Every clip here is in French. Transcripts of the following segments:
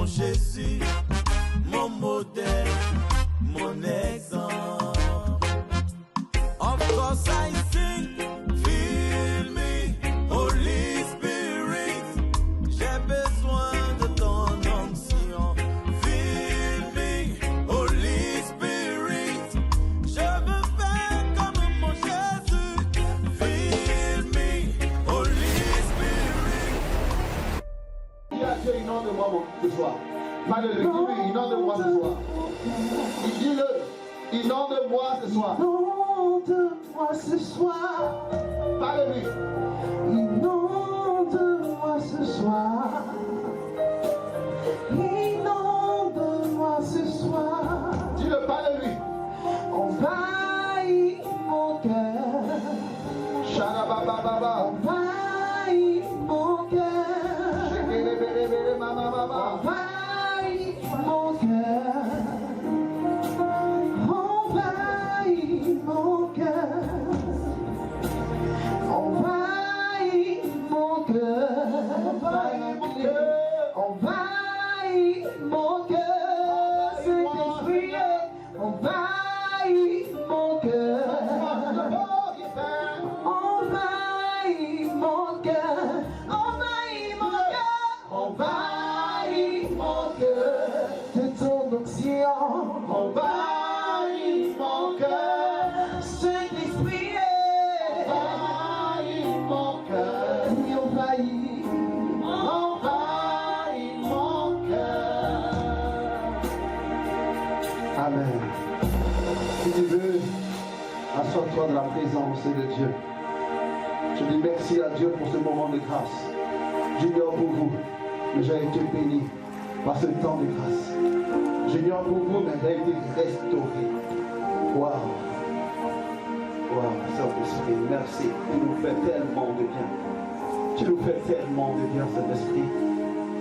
mon Jésus, mon modèle, mon exemple. Of course I sing, feel me, Holy Spirit. J'ai besoin de ton onction. Feel me, Holy Spirit. Je veux faire comme mon Jésus. Feel me, Holy Spirit. Dis à Dieu, inonde-moi ce soir. Parle-le, dis-lui, inonde-moi ce soir. Dis-le, inonde-moi ce soir. Inonde-moi ce soir. Parle-lui. Inonde-moi ce soir. Inonde-moi ce soir. Dis-le, parle-lui. Envahis mon cœur. Sharabababa. Envahis mon cœur. Shekele-bele-bele, mama. Envahis mon cœur. Envahis mon cœur. Envahis mon cœur. Envahis mon cœur. Saint-Esprit, envahis mon cœur. Envahis mon cœur. Envahis mon cœur. Envahis mon cœur. De ton onction. Envahis mon cœur. Saint-Esprit, envahis mon cœur. Oui, envahis. Envahis mon cœur. Amen. Si tu veux, assois-toi dans la présence de Dieu. Je dis merci à Dieu pour ce moment de grâce. J'ignore pour vous, mais j'ai été béni par ce temps de grâce. J'ignore pour vous, mais j'ai été restauré. Waouh! Waouh, Saint-Esprit, merci. Tu nous fais tellement de bien. Tu nous fais tellement de bien, Saint-Esprit.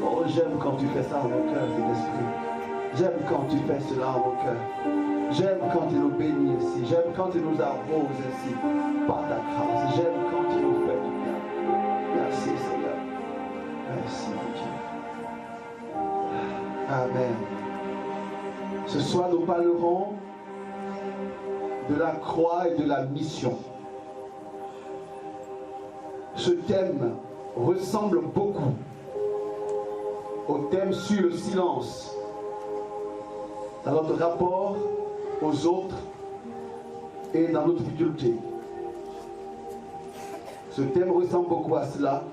Oh, j'aime quand tu fais ça à mon cœur, Saint-Esprit. J'aime quand tu fais cela à mon cœur. J'aime quand tu nous bénis ici. J'aime quand tu nous arroses ici par ta grâce. J'aime quand tu nous fais du bien. Merci Seigneur. Merci mon Dieu. Amen. Ce soir nous parlerons de la croix et de la mission. Ce thème ressemble beaucoup au thème sur le silence, dans notre rapport aux autres et dans notre difficulté. Ce thème ressemble beaucoup à cela.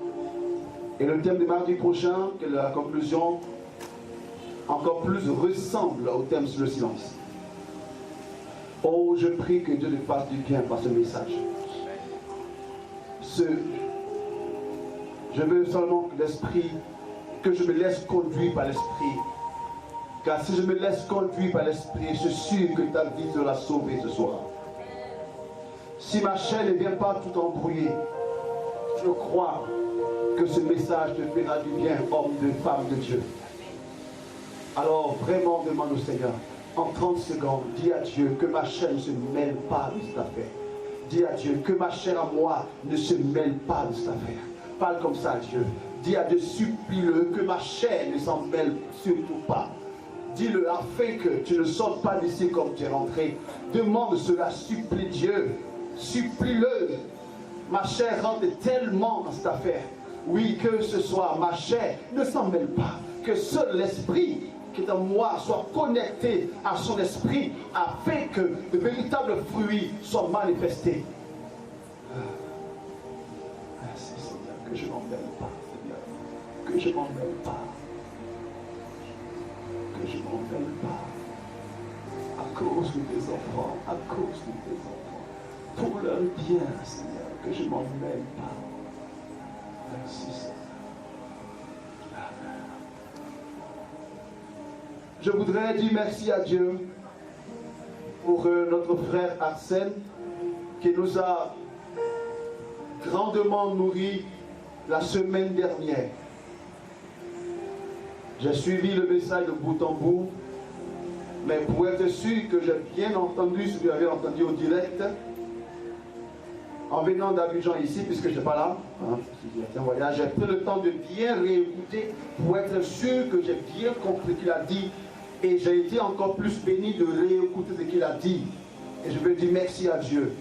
Et le thème de mardi prochain, que la conclusion encore plus ressemble au thème sur le silence. Oh, je prie que Dieu nous fasse du bien par ce message. Je veux seulement que je me laisse conduire par l'Esprit. Car si je me laisse conduire par l'Esprit, je suis sûr que ta vie sera sauvée ce soir. Si ma chair ne vient pas tout embrouiller, je crois que ce message te fera du bien, homme de femme de Dieu. Alors vraiment demande au Seigneur, en 30 secondes, dis à Dieu que ma chair ne se mêle pas de cette affaire. Dis à Dieu que ma chair à moi ne se mêle pas de cette affaire. Parle comme ça à Dieu. Dis à Dieu, supplie-le, que ma chair ne s'en mêle surtout pas. Dis-le afin que tu ne sortes pas d'ici comme tu es rentré. Demande cela, supplie Dieu. Supplie-le. Ma chair rentre tellement dans cette affaire. Oui, que ce soir, ma chair ne s'en mêle pas. Que seul l'esprit qui est en moi soit connecté à son esprit afin que de véritables fruits soient manifestés. Merci Seigneur, que je m'en mêle pas, Seigneur. Que je m'en mêle pas. Que je m'en mêle pas. À cause de tes enfants, à cause de tes enfants. Pour leur bien, Seigneur, que je m'en mêle pas. Merci Seigneur. Amen. Je voudrais dire merci à Dieu pour notre frère Arsène qui nous a grandement nourris la semaine dernière. J'ai suivi le message de bout en bout, mais pour être sûr que j'ai bien entendu ce que j'avais entendu au direct, en venant d'Abidjan ici, puisque je n'étais pas là, hein, un voyage, j'ai pris le temps de bien réécouter pour être sûr que j'ai bien compris ce qu'il a dit. Et j'ai été encore plus béni de réécouter ce qu'il a dit. Et je veux dire merci à Dieu.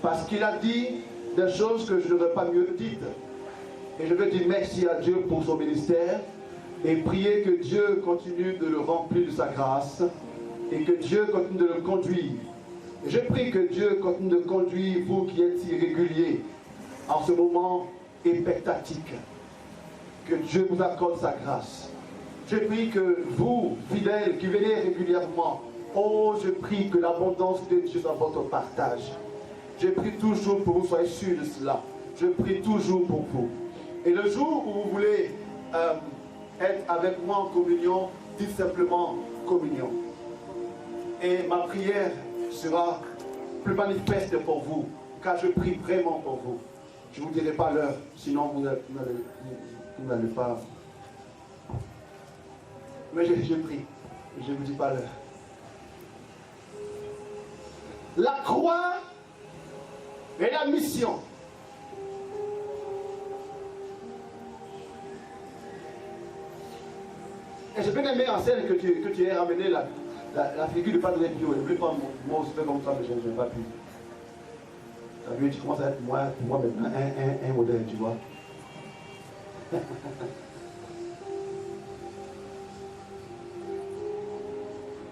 Parce qu'il a dit des choses que je n'aurais pas mieux dites. Et je veux dire merci à Dieu pour son ministère. Et prier que Dieu continue de le remplir de sa grâce. Et que Dieu continue de le conduire. Et je prie que Dieu continue de conduire vous qui êtes irréguliers en ce moment épectatique. Que Dieu vous accorde sa grâce. Je prie que vous, fidèles, qui venez régulièrement, oh, je prie que l'abondance de Dieu soit votre partage. Je prie toujours pour vous, soyez sûrs de cela. Je prie toujours pour vous. Et le jour où vous voulez être avec moi en communion, dites simplement communion. Et ma prière sera plus manifeste pour vous, car je prie vraiment pour vous. Je ne vous dirai pas l'heure, sinon vous n'allez pas... Mais je prie, je ne vous dis pas l'heure. La croix et la mission. Et j'ai bien aimé en scène que tu aies ramené la figure de Padre Pio. Je ne veux pas moi aussi faire comme ça, mais je n'ai pas pu. Tu as vu, tu commences à être moi, pour moi maintenant un modèle, tu vois.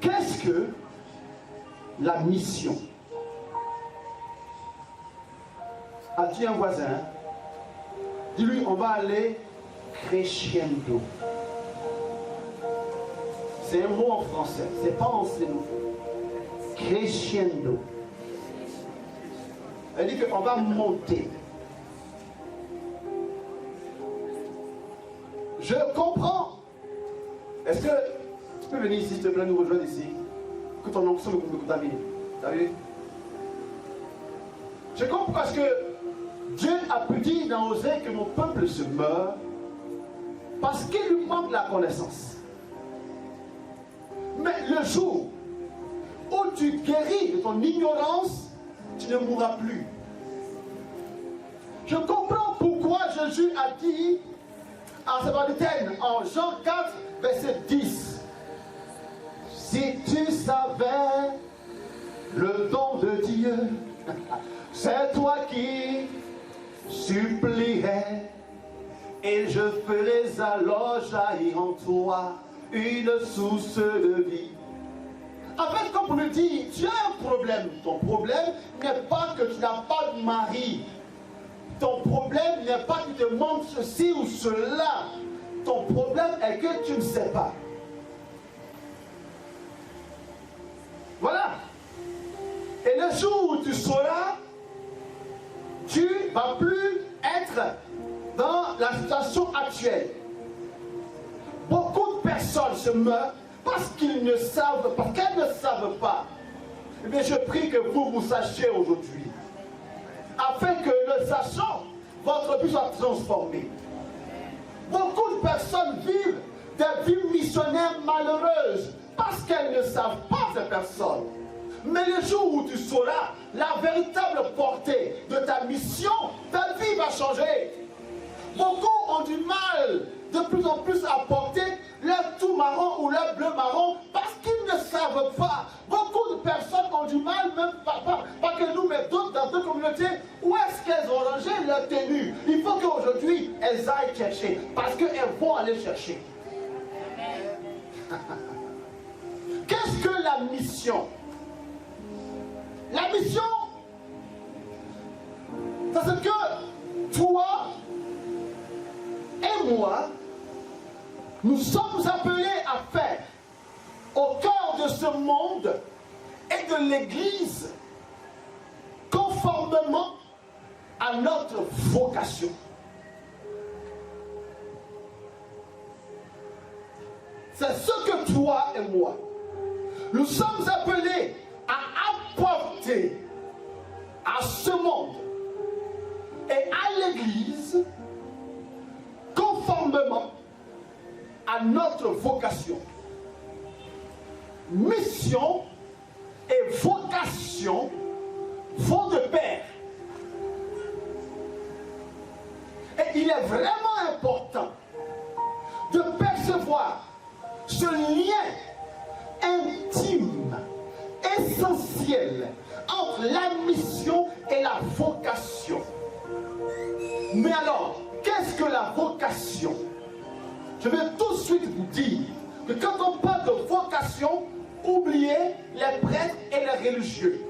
Qu'est-ce que la mission? As-tu un voisin? Dis-lui, on va aller crescendo. C'est un mot en français, c'est pas en sénou. Crescendo. Elle dit qu'on va monter. Je comprends. Est-ce que tu peux venir ici, s'il te plaît, nous rejoindre ici? Que ton onction me contamine. T'as vu? Je comprends parce que Dieu a pu dire dans Osée que mon peuple se meurt parce qu'il lui manque la connaissance. Mais le jour où tu guéris de ton ignorance, tu ne mourras plus. Je comprends pourquoi Jésus a dit à Samaritaine en Jean 4, verset 10. Si tu savais le don de Dieu, c'est toi qui supplierais, et je ferai alors jaillir en toi une source de vie. En fait, comme on le dit, tu as un problème. Ton problème n'est pas que tu n'as pas de mari. Ton problème n'est pas qu'il te manque ceci ou cela. Ton problème est que tu ne sais pas. Voilà. Et le jour où tu sauras, tu ne vas plus être dans la situation actuelle. Beaucoup de personnes se meurent parce qu'ils ne savent, parce qu'elles ne savent pas. Eh bien, je prie que vous sachiez aujourd'hui, afin que le sachant, votre vie soit transformée. Beaucoup de personnes vivent des vies missionnaires malheureuses parce qu'elles ne savent pas ces personnes. Mais le jour où tu sauras la véritable portée de ta mission, ta vie va changer. Beaucoup ont du mal de plus en plus à porter leur tout marron ou leur bleu marron parce qu'ils ne savent pas. Beaucoup de personnes ont du mal, même pas que nous, mais d'autres dans d'autres communautés, où est-ce qu'elles ont rangé leur tenue. Il faut qu'aujourd'hui, elles aillent chercher, parce qu'elles vont aller chercher. Qu'est-ce que la mission? La mission, c'est ce que toi et moi, nous sommes appelés à faire au cœur de ce monde et de l'Église, conformément à notre vocation. C'est ce que toi et moi, nous sommes appelés à apporter à ce monde et à l'Église, conformément à notre vocation. Mission et vocation vont de pair. il est vraiment important de percevoir ce lien intime, essentiel entre la mission et la vocation. Mais alors, qu'est-ce que la vocation? Je vais tout de suite vous dire que quand on parle de vocation, oubliez les prêtres et les religieux.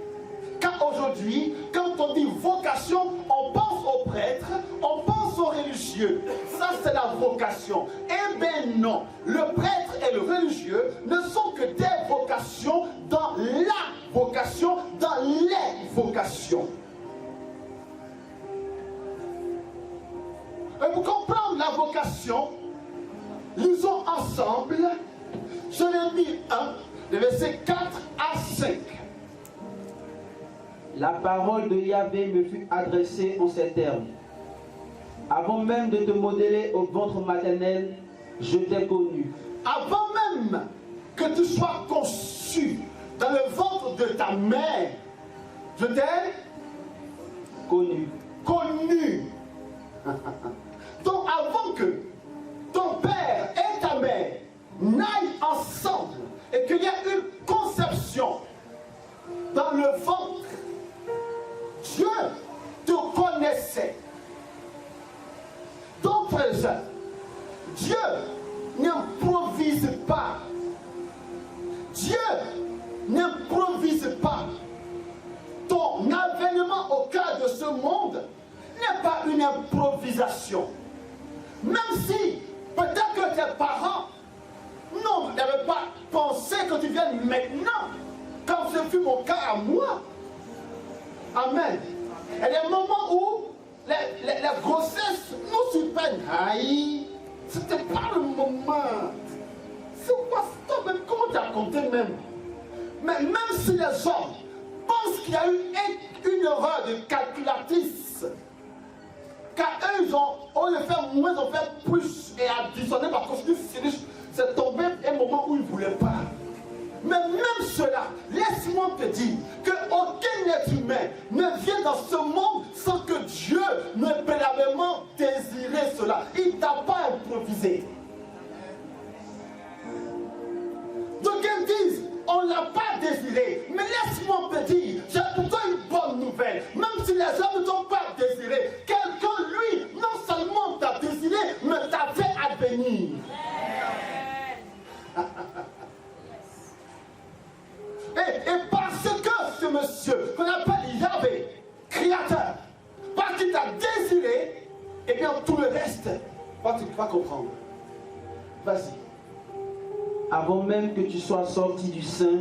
Car aujourd'hui, quand on dit vocation, on pense aux prêtres, on pense aux religieux. Ça, c'est la vocation. Eh bien non, le prêtre et le religieux ne sont que des vocations dans la vocation, dans les vocations. Et pour comprendre la vocation, lisons ensemble Jérémie 1, les versets 4 à 5. La parole de Yahvé me fut adressée en ces termes. Avant même de te modeler au ventre maternel, je t'ai connu. Avant même que tu sois conçu dans le ventre de ta mère, je t'ai Connu. connu. Donc avant que ton père et ta mère n'aillent ensemble et qu'il y ait une conception dans le ventre, Dieu te connaissait. Donc, frères et sœurs, Dieu n'improvise pas. Dieu n'improvise pas. Ton avènement au cœur de ce monde n'est pas une improvisation. Même si, peut-être que tes parents n'avaient pas pensé que tu viennes maintenant, comme ce fut mon cas à moi. Amen. Il y a des moments où les grossesses nous surprennent. Aïe, c'était pas le moment. C'est quoi ça même? Comment tu as compté même? Mais même si les hommes pensent qu'il y a eu une erreur de calculatrice, car eux, ils ont, au lieu de faire moins, ils ont fait plus et additionné par cosinus sinus, c'est tombé un moment où ils ne voulaient pas. Mais même cela, laisse-moi te dire qu'aucun être humain ne vient dans ce monde sans que Dieu n'ait préalablement désiré cela. Il ne t'a pas improvisé. Donc ils disent, on ne l'a pas désiré. Mais laisse-moi te dire, j'ai pour toi une bonne nouvelle. Même si les hommes ne t'ont pas désiré, quelqu'un, lui, non seulement t'a désiré, mais t'a fait advenir. Et parce que ce monsieur, qu'on appelle Yahvé, créateur, parce qu'il t'a désiré, et bien tout le reste, tu vas comprendre. Vas-y. Avant même que tu sois sorti du sein,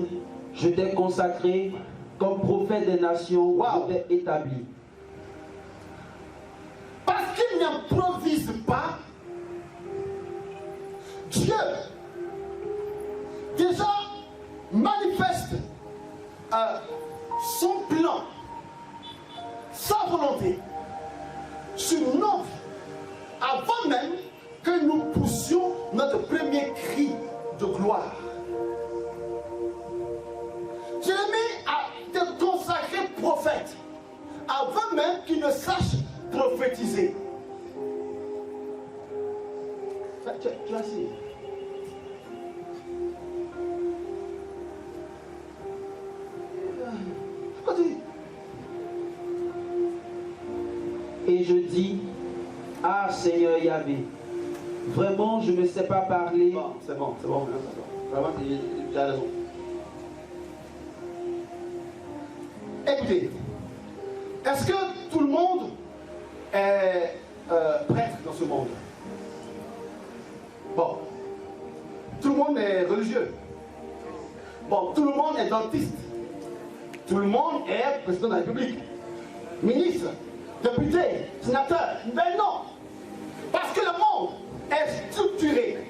je t'ai consacré comme prophète des nations, Wow. je t'ai établi. Parce qu'il n'improvise pas, Dieu déjà manifeste son plan, sa volonté sur nos vies avant même que nous poussions notre premier cri de gloire. Jérémie a été consacré prophète avant même qu'il ne sache prophétiser. Tu as signé. Continue. Et je dis, ah Seigneur Yahvé, vraiment je ne sais pas parler. Bon, c'est bon. Vraiment, tu as raison. Écoutez, est-ce que tout le monde est prêtre dans ce monde? Bon. Tout le monde est religieux. Bon, tout le monde est dentiste. Tout le monde est président de la République. Ministre, député, sénateur. Mais non. Parce que le monde est structuré,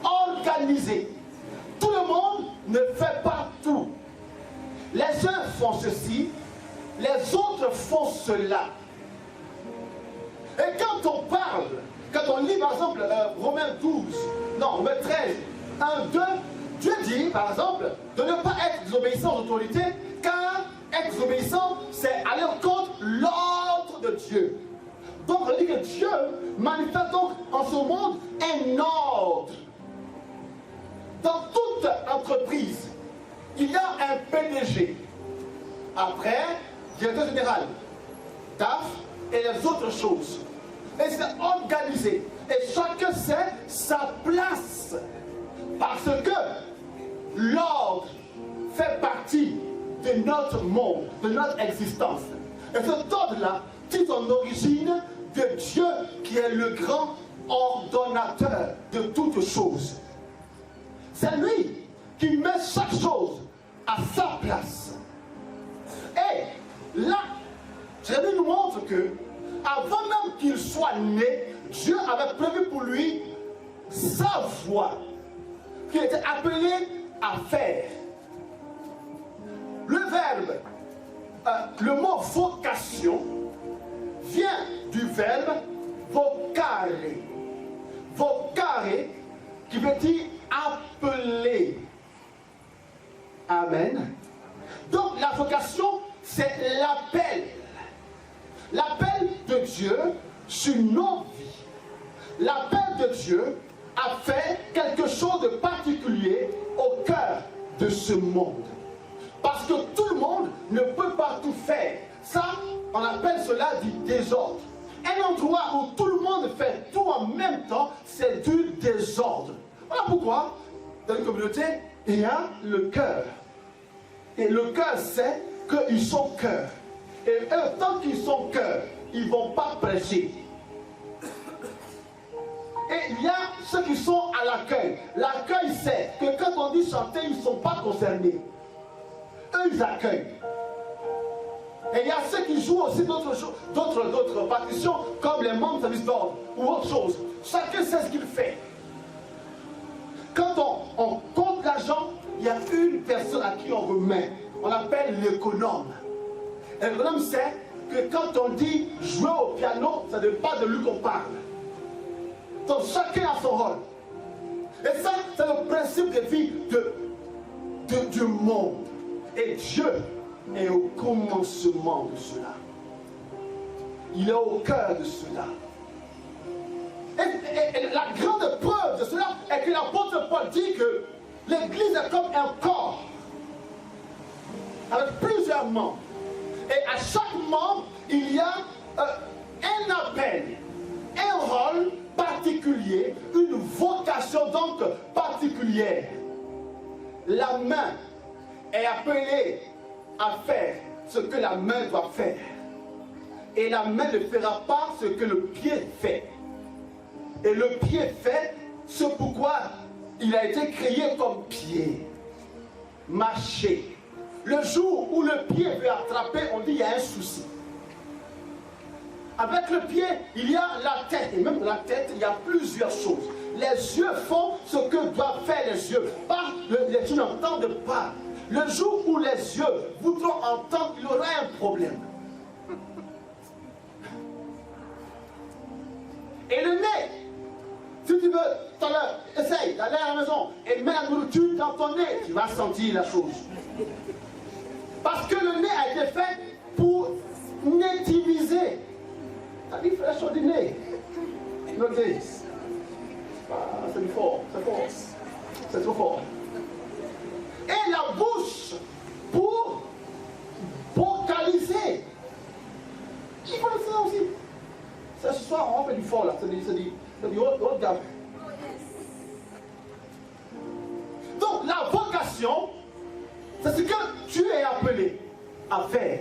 organisé. Tout le monde ne fait pas tout. Les uns font ceci, les autres font cela. Et quand on parle, quand on lit par exemple Romains 12, non, Romains 13, 1, 2, Dieu dit par exemple de ne pas être désobéissant aux autorités, car être désobéissant, c'est aller contre l'ordre de Dieu. Donc on dit que Dieu manifeste donc en ce monde un ordre. Dans toute entreprise, il y a un PDG. Après, directeur général, DAF et les autres choses. Et c'est organisé. Et chacun sait sa place. Parce que l'ordre fait partie de notre monde, de notre existence. Et cet ordre-là tire son origine de Dieu qui est le grand ordonnateur de toutes choses. C'est lui qui met chaque chose à sa place. Et là, Jérémie nous montre que avant même qu'il soit né, Dieu avait prévu pour lui sa voie qu'il était appelé à faire. Le verbe, le mot vocation vient du verbe vocare. Vocare qui veut dire appeler. Amen. Donc la vocation, c'est l'appel. L'appel de Dieu sur nos vies. L'appel de Dieu a fait quelque chose de particulier au cœur de ce monde. Parce que tout le monde ne peut pas tout faire. Ça, on appelle cela du désordre. Un endroit où tout le monde fait tout en même temps, c'est du désordre. Voilà pourquoi, dans une communauté, il y a le cœur. Et le cœur sait qu'ils sont cœur. Et eux, tant qu'ils sont cœur, ils ne vont pas prêcher. Et il y a ceux qui sont à l'accueil. L'accueil sait que quand on dit chanter, ils ne sont pas concernés. Eux, ils accueillent. Et il y a ceux qui jouent aussi d'autres partitions, comme les membres de service d'ordre ou autre chose. Chacun sait ce qu'il fait. Quand on compte l'argent, il y a une personne à qui on remet. On l'appelle l'économe. Et l'économe sait que quand on dit jouer au piano, ça n'est pas de lui qu'on parle. Donc chacun a son rôle. Et ça, c'est le principe de vie du monde. Et Dieu est au commencement de cela. Il est au cœur de cela. Et la grande preuve de cela est que l'apôtre Paul dit que l'Église est comme un corps avec plusieurs membres. Et à chaque membre, il y a un appel, un rôle particulier, une vocation donc particulière. La main est appelée à faire ce que la main doit faire. Et la main ne fera pas ce que le pied fait. Et le pied fait ce pourquoi il a été créé comme pied. Marcher. Le jour où le pied veut attraper, on dit qu'il y a un souci. Avec le pied, il y a la tête. Et même dans la tête, il y a plusieurs choses. Les yeux font ce que doivent faire les yeux. Les yeux n'entendent pas. Le jour où les yeux voudront entendre, il y aura un problème. Et le nez, si tu veux, tout à l'heure, essaye d'aller à la maison et mets la nourriture dans ton nez, tu vas sentir la chose. Parce que le nez a été fait pour nétiviser. C'est-à-dire faire la chose du nez. Notez. C'est fort, c'est fort. C'est trop fort. Et la bouche pour vocaliser. Il faut le faire aussi. Ce soir, on fait du fort là, c'est du haut de gamme. Donc la vocation, c'est ce que tu es appelé à faire.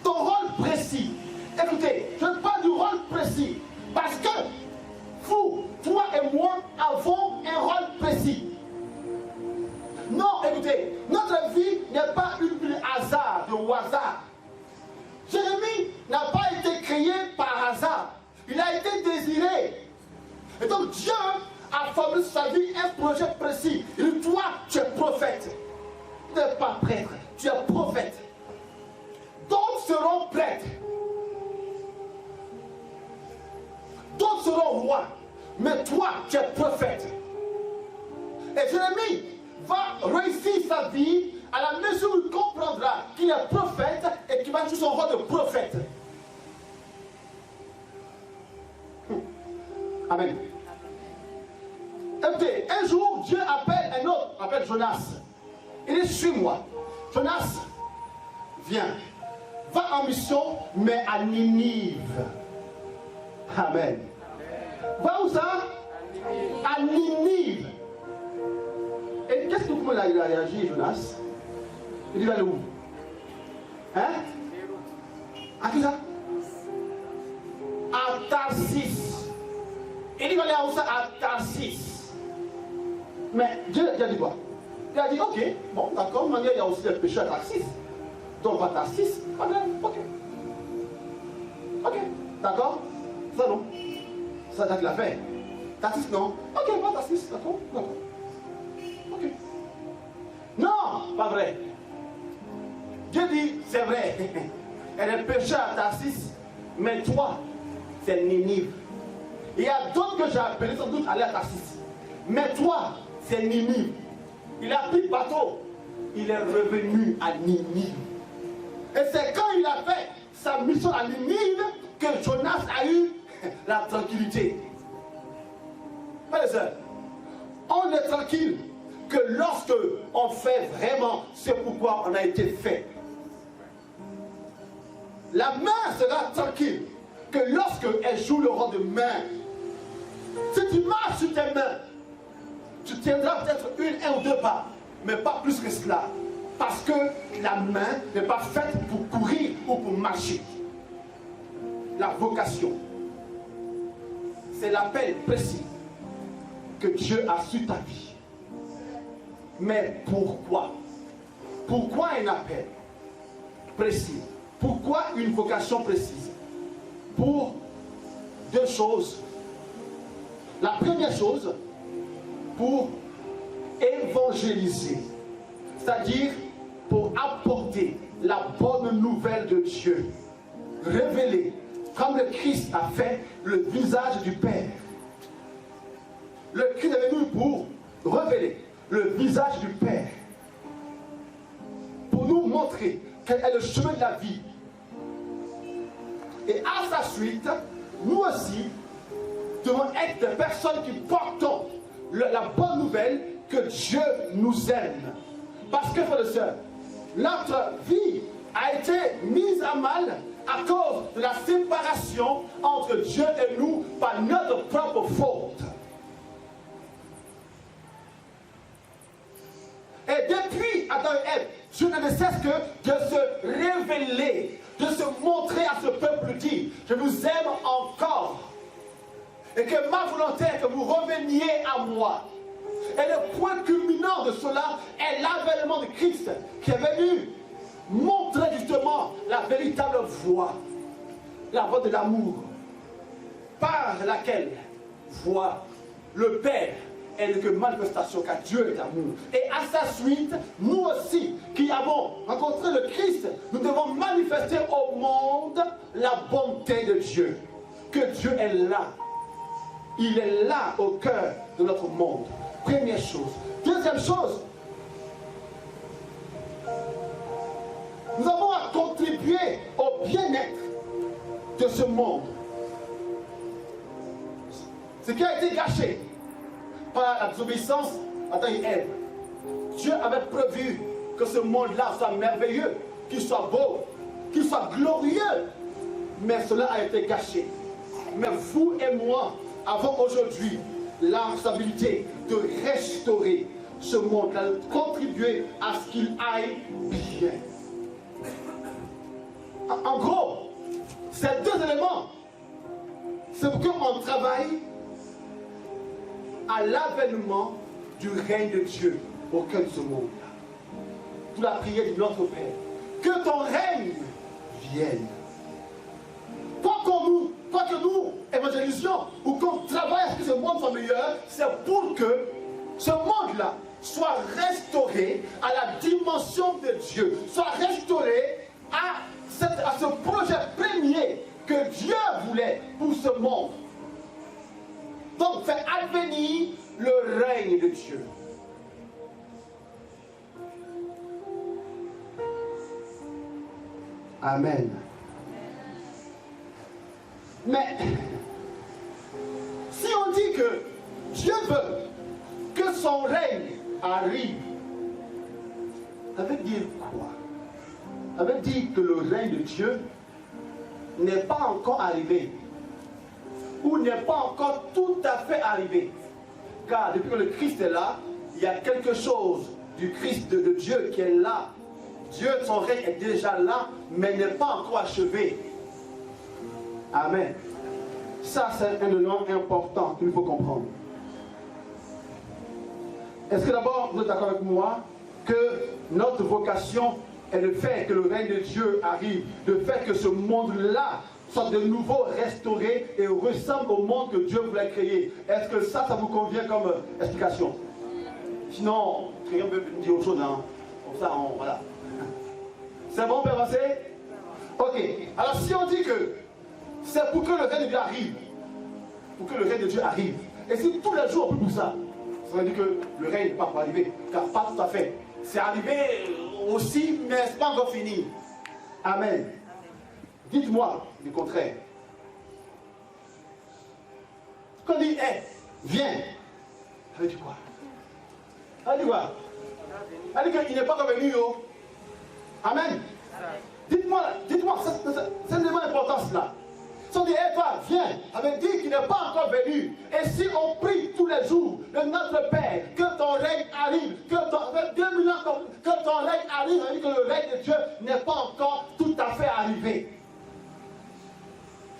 Ton rôle précis. Écoutez, je parle du rôle précis. Parce que vous, toi et moi, avons un rôle précis. Non, écoutez, notre vie n'est pas une hasard, de hasard. Jérémie n'a pas été créé par hasard. Il a été désiré. Et donc Dieu a formé sa vie un projet précis. Et toi, tu es prophète. Tu n'es pas prêtre, tu es prophète. D'autres seront prêtres. D'autres seront rois. Mais toi, tu es prophète. Et Jérémie va réussir sa vie à la mesure où il comprendra qu'il est prophète et qu'il va jouer son rôle de prophète. Amen. Écoutez, un jour, Dieu appelle un autre, appelle Jonas. Il dit, suis-moi. Jonas, viens. Va en mission, mais à Ninive. Amen. Va où ça? À Ninive. Et qu'est-ce que vous il a réagi, Jonas? Il dit, va aller où? Hein? À qui ça? À Tarsis. Il dit, va aller où ça? À Tarsis. Mais Dieu a dit quoi? Il a dit, ok, bon, d'accord, maintenant il y a aussi des pécheurs à Tarsis. Donc, va à Tarsis, pas grave, ok. Ok, d'accord? Ça non. Ça, c'est qu'il a fait. Tarsis, non. Ok, va à Tarsis, d'accord? D'accord. Ok. Non, pas vrai. Dieu dit, c'est vrai. Elle est pécheur à Tarsis, mais toi, c'est Ninive. Il y a d'autres que j'ai appelés sans doute aller à Tarsis. Mais toi, c'est Ninive. Il a pris le bateau. Il est revenu à Ninive. Et c'est quand il a fait sa mission à Ninive que Jonas a eu la tranquillité. Frères et sœurs, on est tranquille que lorsque on fait vraiment ce pourquoi on a été fait. La main sera tranquille que lorsque elle joue le rôle de main. Si tu marches sur tes mains, tu tiendras peut-être un ou deux pas, mais pas plus que cela. Parce que la main n'est pas faite pour courir ou pour marcher. La vocation, c'est l'appel précis que Dieu a sur ta vie. Mais pourquoi? Pourquoi un appel précis? Pourquoi une vocation précise? Pour deux choses. La première chose, pour évangéliser, c'est-à-dire pour apporter la bonne nouvelle de Dieu, révéler, comme le Christ a fait, le visage du Père. Le Christ est venu pour révéler le visage du Père, pour nous montrer quel est le chemin de la vie. Et à sa suite, nous aussi devons être des personnes qui portons la bonne nouvelle que Dieu nous aime. Parce que, frères et sœurs, notre vie a été mise à mal à cause de la séparation entre Dieu et nous par notre propre faute. Et depuis Adam et Ève, Dieu ne cesse que de se révéler, de se montrer à ce peuple dit, je vous aime encore. Et que ma volonté est que vous reveniez à moi. Et le point culminant de cela est l'avènement de Christ qui est venu montrer justement la véritable voie, la voie de l'amour, par laquelle voit le Père est que manifestation car Dieu est amour. Et à sa suite, nous aussi qui avons rencontré le Christ, nous devons manifester au monde la bonté de Dieu. Que Dieu est là. Il est là au cœur de notre monde. Première chose. Deuxième chose, nous avons à contribuer au bien-être de ce monde. Ce qui a été gâché par la désobéissance d'Adam et Ève. Dieu avait prévu que ce monde-là soit merveilleux, qu'il soit beau, qu'il soit glorieux. Mais cela a été gâché. Mais vous et moi avons aujourd'hui la responsabilité de restaurer ce monde-là, de contribuer à ce qu'il aille bien. En gros, ces deux éléments, c'est pour qu'on travaille à l'avènement du règne de Dieu au cœur de ce monde-là. Pour la prière de notre Père. Que ton règne vienne. Pas que nous évangélisions ou qu'on travaille à ce que ce monde soit meilleur, c'est pour que ce monde-là soit restauré à la dimension de Dieu, soit restauré à ce projet premier que Dieu voulait pour ce monde. Donc, faire advenir le règne de Dieu. Amen. Mais, si on son règne arrive, ça veut dire quoi? Ça veut dire que le règne de Dieu n'est pas encore arrivé, ou n'est pas encore tout à fait arrivé. Car depuis que le Christ est là, il y a quelque chose du Christ de Dieu qui est là. Dieu, son règne est déjà là, mais n'est pas encore achevé. Amen. Ça, c'est un élément important qu'il faut comprendre. Est-ce que d'abord, vous êtes d'accord avec moi que notre vocation est le fait que le règne de Dieu arrive, le fait que ce monde-là soit de nouveau restauré et ressemble au monde que Dieu voulait créer? Est-ce que ça vous convient comme explication? Sinon, quelqu'un peut dire autre chose, hein? Comme ça, voilà. C'est bon, on peut avancer? Ok. Alors, si on dit que c'est pour que le règne de Dieu arrive, pour que le règne de Dieu arrive, et si tous les jours on peut pour ça, ça veut dire que le règne n'est pas encore arrivé, car pas tout à fait. C'est arrivé aussi, mais ce n'est pas encore fini. Amen. Dites-moi du contraire. Quand on dit, hey, viens, ça veut dire quoi? Ça veut dire quoi? Ça veut dire qu'il n'est pas revenu, oh. Amen. Dites-moi, c'est un élément important cela. Si on dit, hey, toi, viens, ça veut dire qu'il n'est pas encore venu. Et si on prie tous les jours de notre Père, que ton règne arrive, que ton règne arrive, ça veut dire que le règne de Dieu n'est pas encore tout à fait arrivé.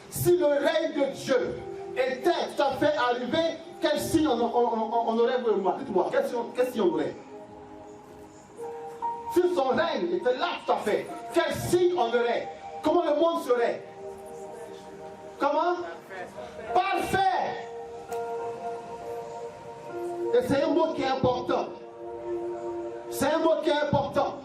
Si le règne de Dieu était tout à fait arrivé, quel signe on aurait, vous et moi? Dites-moi, quel signe on aurait? Si son règne était là tout à fait, quel signe on aurait? Comment le monde serait? Comment? Parfait. Et c'est un mot qui est important. C'est un mot qui est important.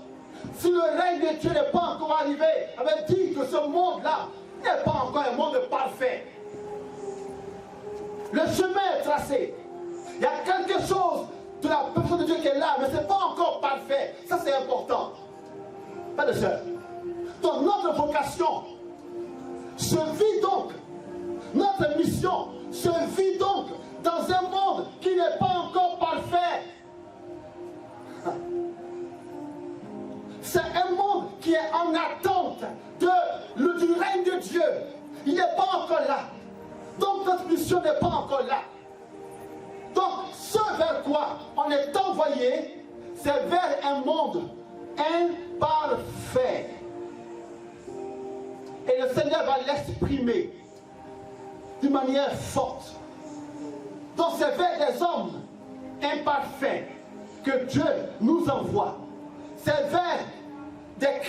Si le règne de Dieu n'est pas encore arrivé, ça veut dire que ce monde-là n'est pas encore un monde parfait. Le chemin est tracé. Il y a quelque chose de la personne de Dieu qui est là, mais ce n'est pas encore parfait. Ça, c'est important. Pas de soeur. Donc, notre vocation se vit donc, notre mission se vit donc dans un monde qui n'est pas encore parfait. C'est un monde qui est en attente du règne de Dieu. Il n'est pas encore là. Donc notre mission n'est pas encore là. Donc ce vers quoi on est envoyé, c'est vers un monde imparfait. Et le Seigneur va l'exprimer d'une manière forte. Donc c'est vers des hommes imparfaits que Dieu nous envoie. C'est vers des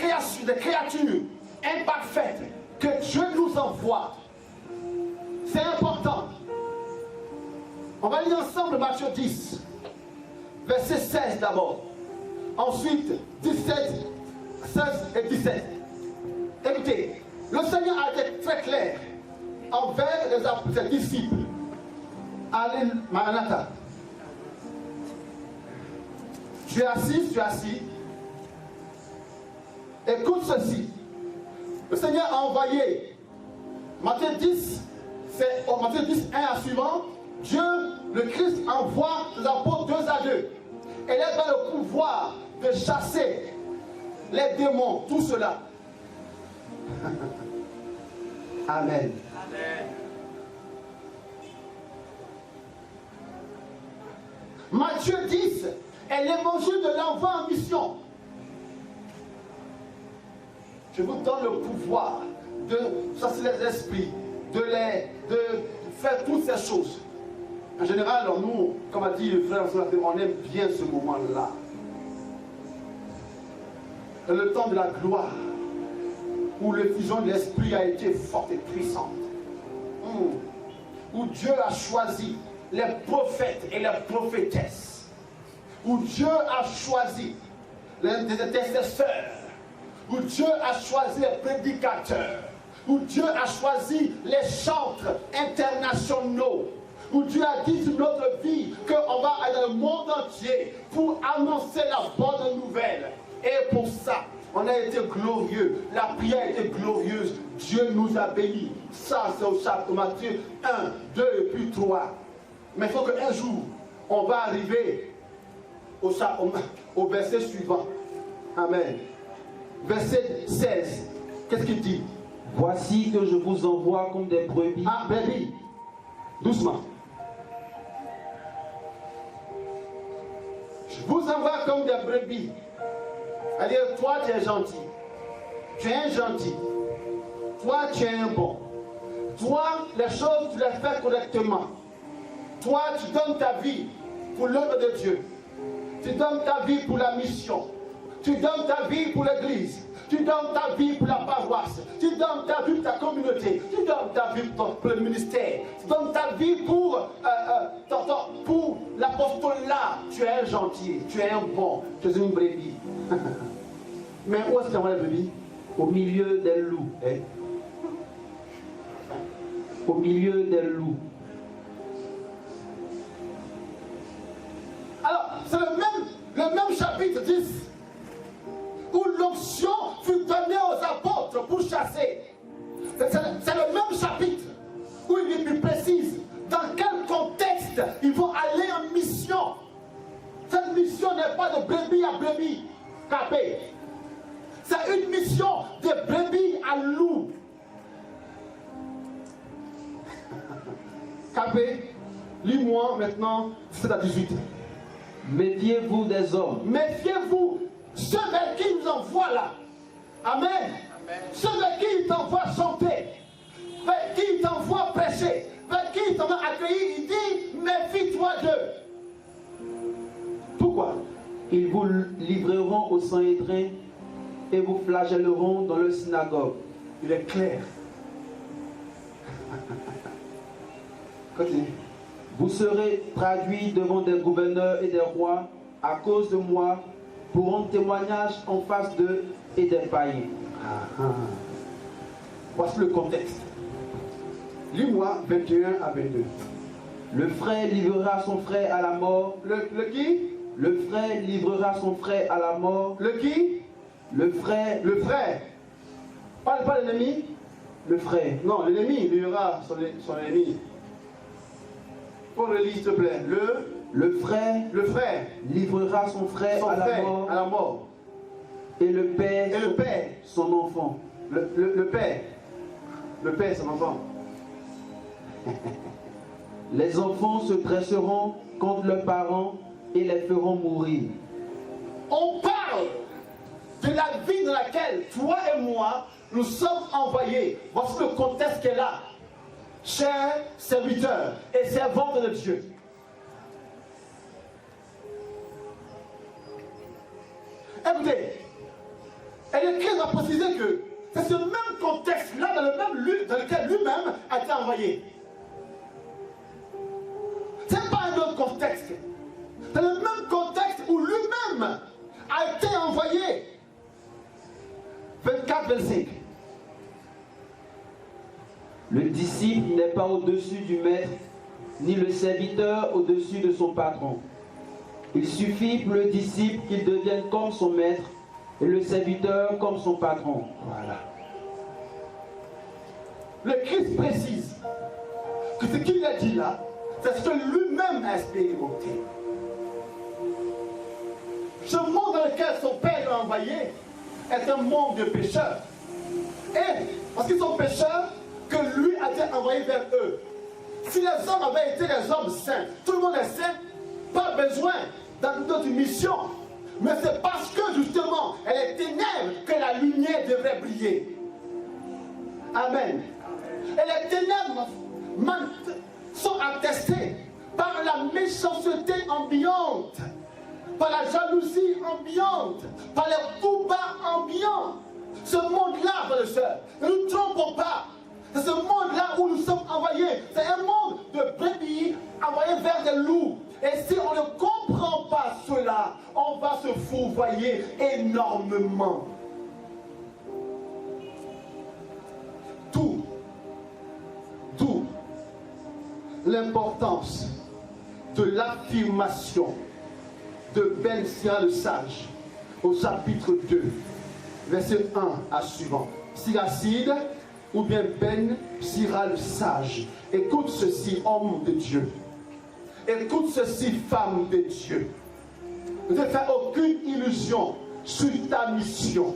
créatures imparfaites que Dieu nous envoie. C'est important. On va lire ensemble Matthieu 10, verset 16 d'abord. Ensuite, 17, 16 et 17. Écoutez, le Seigneur a été très clair envers ses disciples. Allez, Maranatha. Tu es assis. Écoute ceci. Le Seigneur a envoyé, Matthieu 10, c'est au Matthieu 10, 1 à suivant, Dieu, le Christ, envoie les apôtres 2 à 2. Et il est dans le pouvoir de chasser les démons, tout cela. Amen. Amen. Matthieu 10 est l'évangile de l'envoi en mission. Je vous donne le pouvoir de chasser les esprits, de faire toutes ces choses. En général, nous, comme a dit le frère, on aime bien ce moment-là. Le temps de la gloire, où l'effusion de l'esprit a été forte et puissante. Où Dieu a choisi les prophètes et les prophétesses. Où Dieu a choisi les intercesseurs. Où Dieu a choisi les prédicateurs, où Dieu a choisi les chantres internationaux, où Dieu a dit sur notre vie qu'on va aller dans le monde entier pour annoncer la bonne nouvelle. Et pour ça, on a été glorieux, la prière a été glorieuse, Dieu nous a bénis. Ça, c'est au chapitre Matthieu 1, 2 et puis 3. Mais il faut qu'un jour, on va arriver au verset suivant. Amen. Verset 16. Qu'est-ce qu'il dit? Voici que je vous envoie comme des brebis. Ah, brebis. Doucement. Je vous envoie comme des brebis. C'est-à-dire, toi, tu es gentil. Tu es un gentil. Toi, tu es un bon. Toi, les choses, tu les fais correctement. Toi, tu donnes ta vie pour l'œuvre de Dieu. Tu donnes ta vie pour la mission. Tu donnes ta vie pour l'église. Tu donnes ta vie pour la paroisse. Tu donnes ta vie pour ta communauté. Tu donnes ta vie pour le ministère. Tu donnes ta vie pour l'apostolat. Tu es un gentil. Tu es un bon. Tu es une brebis. Mais où est-ce qu'il y a la brebis? Au milieu des loups. Eh? Au milieu des loups. Alors, c'est le même chapitre 10 où l'onction fut donnée aux apôtres pour chasser. C'est le même chapitre où il lui précise dans quel contexte ils vont aller en mission. Cette mission n'est pas de brebis à brebis capé. C'est une mission de brebis à loup. Capé, lis-moi maintenant 17 à 18. Méfiez-vous des hommes. Méfiez-vous, ceux vers qui nous envoient là. Amen. Amen. Ceux vers qui il t'envoie chanter, vers qui il t'envoie prêcher, vers qui il t'envoie accueillir, il dit méfie-toi d'eux. Pourquoi? Ils vous livreront au Sanhédrin et vous flagelleront dans le synagogue. Il est clair. Continue. Vous serez traduits devant des gouverneurs et des rois à cause de moi pour rendre témoignage en face d'eux et des païens. Voici le contexte. Lis-moi 21 à 22. Le frère livrera son frère à la mort. Le qui? Le frère livrera son frère à la mort. Le qui? Le frère. Le frère. Parle pas l'ennemi. Le frère. Non, l'ennemi livrera son ennemi. Pour le lire, s'il te plaît. Le frère livrera son frère à la mort. Et le père son enfant. Le père son enfant. Les enfants se dresseront contre leurs parents et les feront mourir. On parle de la vie dans laquelle toi et moi nous sommes envoyés. Voici le contexte qui est là. Chers serviteurs et servantes de Dieu. Écoutez, l'Écriture a précisé que c'est ce même contexte-là dans lequel lui-même a été envoyé. Ce n'est pas un autre contexte. C'est le même contexte où lui-même a été envoyé. 24-25. Le disciple n'est pas au-dessus du maître, ni le serviteur au-dessus de son patron. Il suffit pour le disciple qu'il devienne comme son maître et le serviteur comme son patron. Voilà. Le Christ précise que ce qu'il a dit là, c'est ce que lui-même a expérimenté. Ce monde dans lequel son Père l'a envoyé est un monde de pécheurs. Et parce qu'ils sont pécheurs, que lui a été envoyé vers eux. Si les hommes avaient été des hommes saints, tout le monde est saint, pas besoin dans notre mission. Mais c'est parce que justement, elle est ténèbres que la lumière devrait briller. Amen. Et les ténèbres sont attestées par la méchanceté ambiante, par la jalousie ambiante, par les coups bas ambiants. Ce monde-là, frères et sœurs, ne nous trompons pas. C'est ce monde-là où nous sommes envoyés. C'est un monde de brebis envoyé vers des loups. Et si on ne comprend pas cela, on va se fourvoyer énormément. D'où l'importance de l'affirmation de Ben Sira le sage au chapitre 2, verset 1 à suivant. Siracide ou bien Ben Sira le sage. Écoute ceci, homme de Dieu. Écoute ceci, femme de Dieu. ne te fais aucune illusion sur ta mission.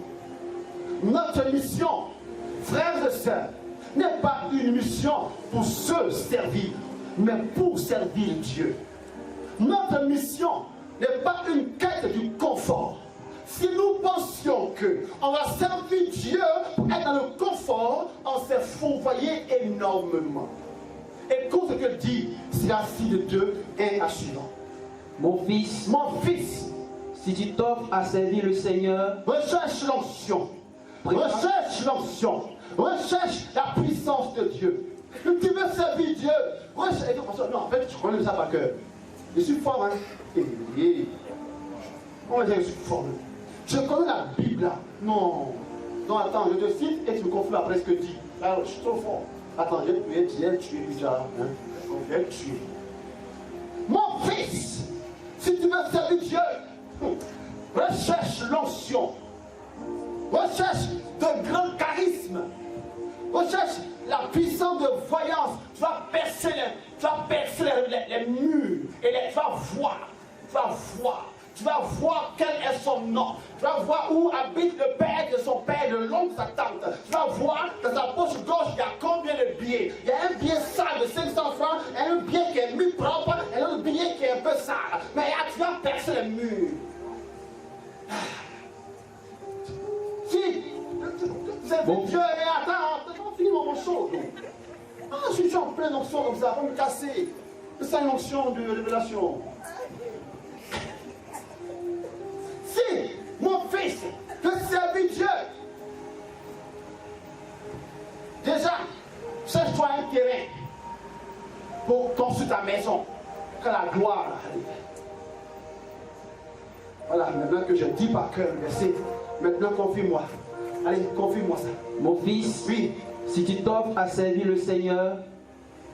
Notre mission, frères et sœurs, n'est pas une mission pour se servir, mais pour servir Dieu. Notre mission n'est pas une quête du confort. Si nous pensions qu'on va servir Dieu pour être dans le confort, on s'est fourvoyé énormément. Écoute ce que dit Siracide de 2 et à suivant. Mon fils, si tu t'offres à servir le Seigneur, recherche l'onction. Recherche l'onction. Recherche la puissance de Dieu. Tu veux servir Dieu. Recherche. Non, en fait, je connais ça par cœur. Je suis fort, hein. On va dire que je suis fort. Je connais la Bible là. Non. Non, attends, je te cite et tu me confirmes après ce que dit. Alors, je suis trop fort. Attends, j'ai tué déjà. Hein? J'ai tué. Mon fils, si tu veux servir Dieu, recherche l'onction. Recherche de grands charismes. Recherche la puissance de voyance. Tu vas percer les murs. Et tu vas voir. Tu vas voir quel est son nom. Tu vas voir où habite le père de son père, le long de sa tante. Tu vas voir dans sa poche gauche, il y a combien de billets. Il y a un billet sale de 500 francs, et un billet qui est mi-propre, et un autre billet qui est un peu sale. Mais tu vas percer les murs. Si, c'est Dieu, et attends, finis mon morceau. Ah, je suis en pleine onction comme ça, pour me casser. C'est une onction de révélation. Si, mon fils, que servir Dieu, déjà, cherche-toi un terrain pour construire ta maison, que la gloire arrive. Voilà, maintenant que je dis par cœur le verset, maintenant confie-moi. Allez, confie-moi ça. Mon fils, Oui. si tu t'offres à servir le Seigneur,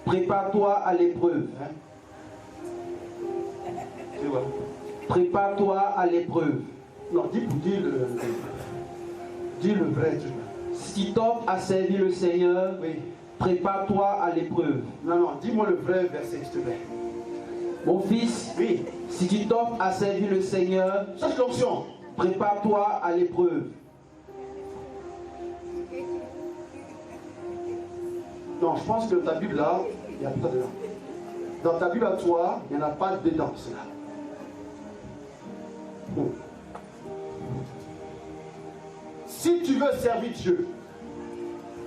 prépare-toi à l'épreuve. Tu vois. Prépare-toi à l'épreuve. Non, dis le vrai truc. Si tu t'offres à servir le Seigneur, Oui. prépare-toi à l'épreuve. Non, dis-moi le vrai verset, s'il te plaît. Mon fils, Oui. si tu t'offres à servir le Seigneur, Cherche l'onction. prépare-toi à l'épreuve. Non, je pense que dans ta Bible là, il n'y a pas dedans. Dans ta Bible à toi, il n'y en a pas dedans, cela. Bon. Si tu veux servir Dieu,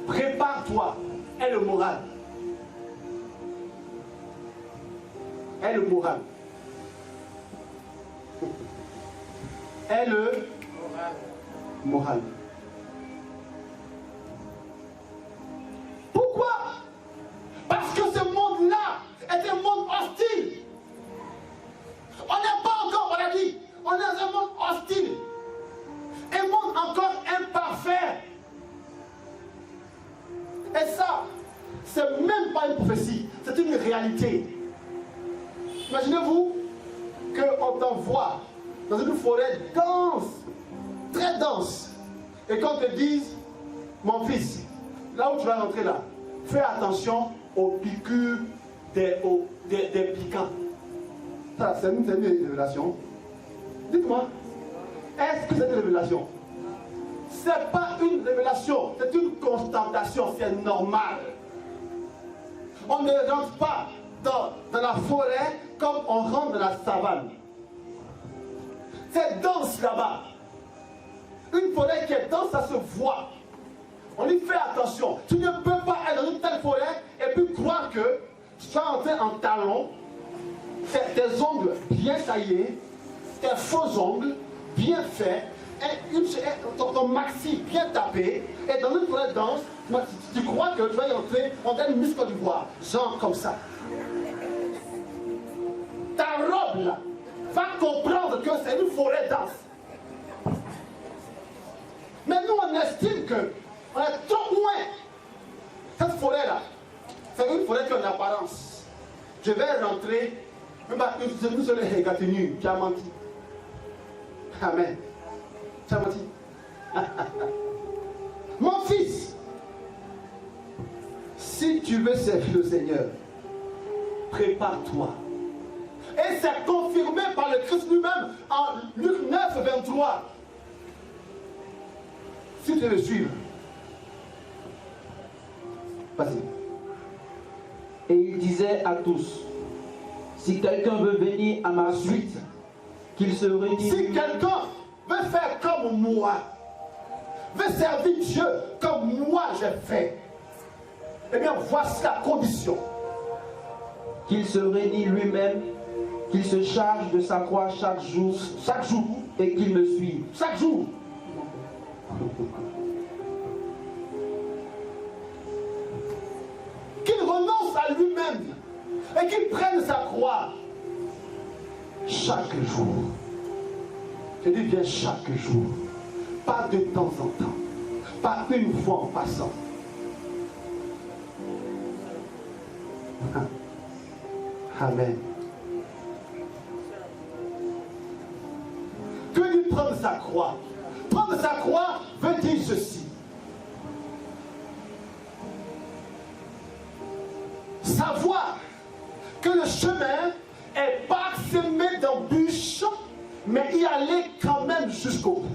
prépare-toi. Aie le moral. Aie le moral. Aie le moral. Pourquoi? Parce que ce monde-là est un monde hostile. On n'est pas encore, on l'a dit, on est dans un monde hostile. Un monde encore imparfait. Et ça, c'est même pas une prophétie, c'est une réalité. Imaginez-vous qu'on t'envoie dans une forêt dense, très dense, et qu'on te dise, mon fils, là où tu vas rentrer là, fais attention aux piqûres des piquants. Ça, c'est une révélation. Dites-moi, est-ce que c'est une révélation? C'est pas une révélation, c'est une constatation, c'est normal. On ne rentre pas dans la forêt comme on rentre dans la savane. C'est dense là-bas. Une forêt qui est dense, ça se voit. On y fait attention. Tu ne peux pas être dans une telle forêt et puis croire que tu vas entrer en talon, tes ongles bien taillés, tes faux ongles bien faits, et ton maxi bien tapé, et dans une forêt dense, tu crois que tu vas y entrer en une Miss Côte d'Ivoire, genre comme ça. Ta robe là va comprendre que c'est une forêt dense. Mais nous on estime que on est trop loin. Cette forêt là, c'est une forêt qui a une apparence. Je vais rentrer, mais une seule tenue, tu as menti. Amen. Tu as menti. Mon fils, si tu veux servir le Seigneur, prépare-toi. Et Et c'est confirmé par le Christ lui-même en Luc 9, 23. Si tu veux le suivre, vas-y. Et il disait à tous, si quelqu'un veut venir à ma suite, qu'il se réunisse. Si quelqu'un veut faire comme moi, veut servir Dieu comme moi j'ai fait, eh bien voici la condition. Qu'il se réunit lui-même, qu'il se charge de sa croix chaque jour, et qu'il me suive. Chaque jour. Qu'il renonce à lui-même et qu'il prenne sa croix chaque jour. Je dis bien chaque jour, pas de temps en temps, pas une fois en passant. Amen. Que lui prendre sa croix. Prendre sa croix veut dire ceci. Savoir que le chemin est parsemé d'embûches, mais y aller quand même jusqu'au bout.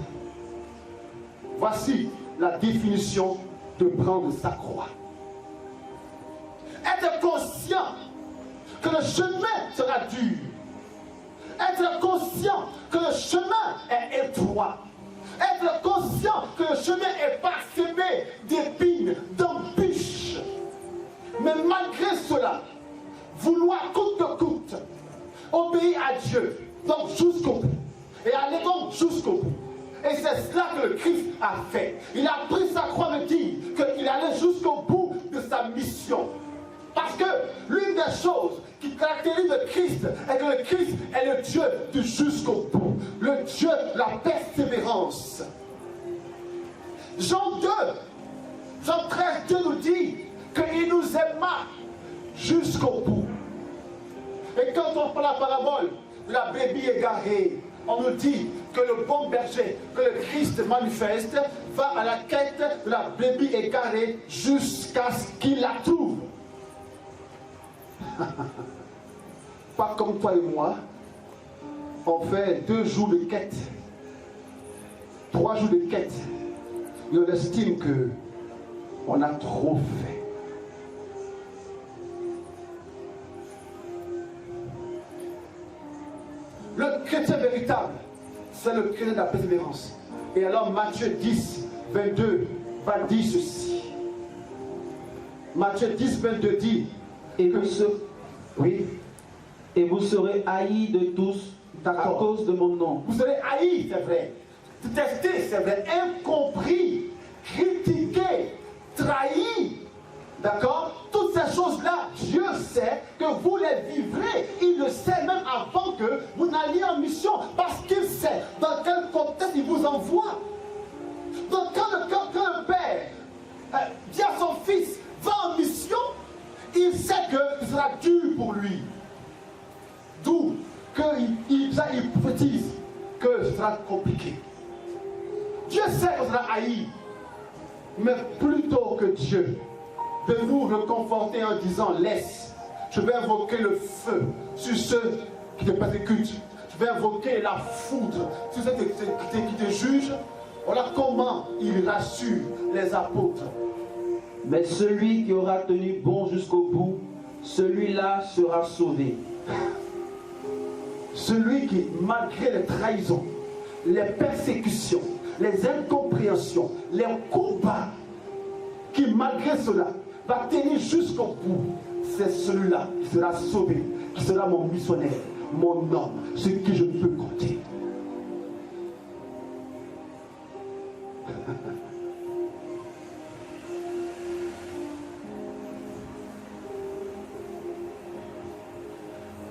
Voici la définition de prendre sa croix. Être conscient que le chemin sera dur. Être conscient que le chemin est étroit. Être conscient que le chemin est parsemé d'épines, d'embûches. Mais malgré cela, vouloir coûte que coûte obéir à Dieu, donc jusqu'au bout. Et aller donc jusqu'au bout. Et c'est cela que le Christ a fait. Il a pris sa croix de dire qu'il allait jusqu'au bout de sa mission. Parce que l'une des choses qui caractérise le Christ est que le Christ est le Dieu du jusqu'au bout. Le Dieu de la persévérance. Jean 2, Jean 13, Dieu nous dit qu'il nous aima jusqu'au bout. Et quand on prend la parabole de la brebis égarée, on nous dit que le bon berger, que le Christ manifeste, va à la quête de la brebis égarée jusqu'à ce qu'il la trouve. Pas comme toi et moi, on fait 2 jours de quête, 3 jours de quête, et on estime que on a trop fait. Le chrétien véritable, c'est le chrétien de la persévérance. Et alors Matthieu 10, 22 va dire ceci. Matthieu 10, 22 dit, Et vous serez haïs de tous à cause de mon nom. Vous serez haïs, c'est vrai. Testé, c'est vrai. Incompris, critiqué, trahi. D'accord? Toutes ces choses-là, Dieu sait que vous les vivrez. Il le sait même avant que vous n'alliez en mission. Parce qu'il sait dans quel contexte il vous envoie. Donc quand le père dit à son fils, va en mission, il sait que ce sera dur pour lui. D'où qu'il prophétise que ce sera compliqué. Dieu sait qu'on sera haï. Mais plutôt que Dieu de nous réconforter en disant laisse, je vais invoquer le feu sur ceux qui te persécutent. Je vais invoquer la foudre sur ceux qui te jugent. Voilà comment il rassure les apôtres. Mais celui qui aura tenu bon jusqu'au bout, celui-là sera sauvé. Celui qui, malgré les trahisons, les persécutions, les incompréhensions, les combats, qui malgré cela va tenir jusqu'au bout, c'est celui-là qui sera sauvé, qui sera mon missionnaire, mon homme, sur qui je peux compter.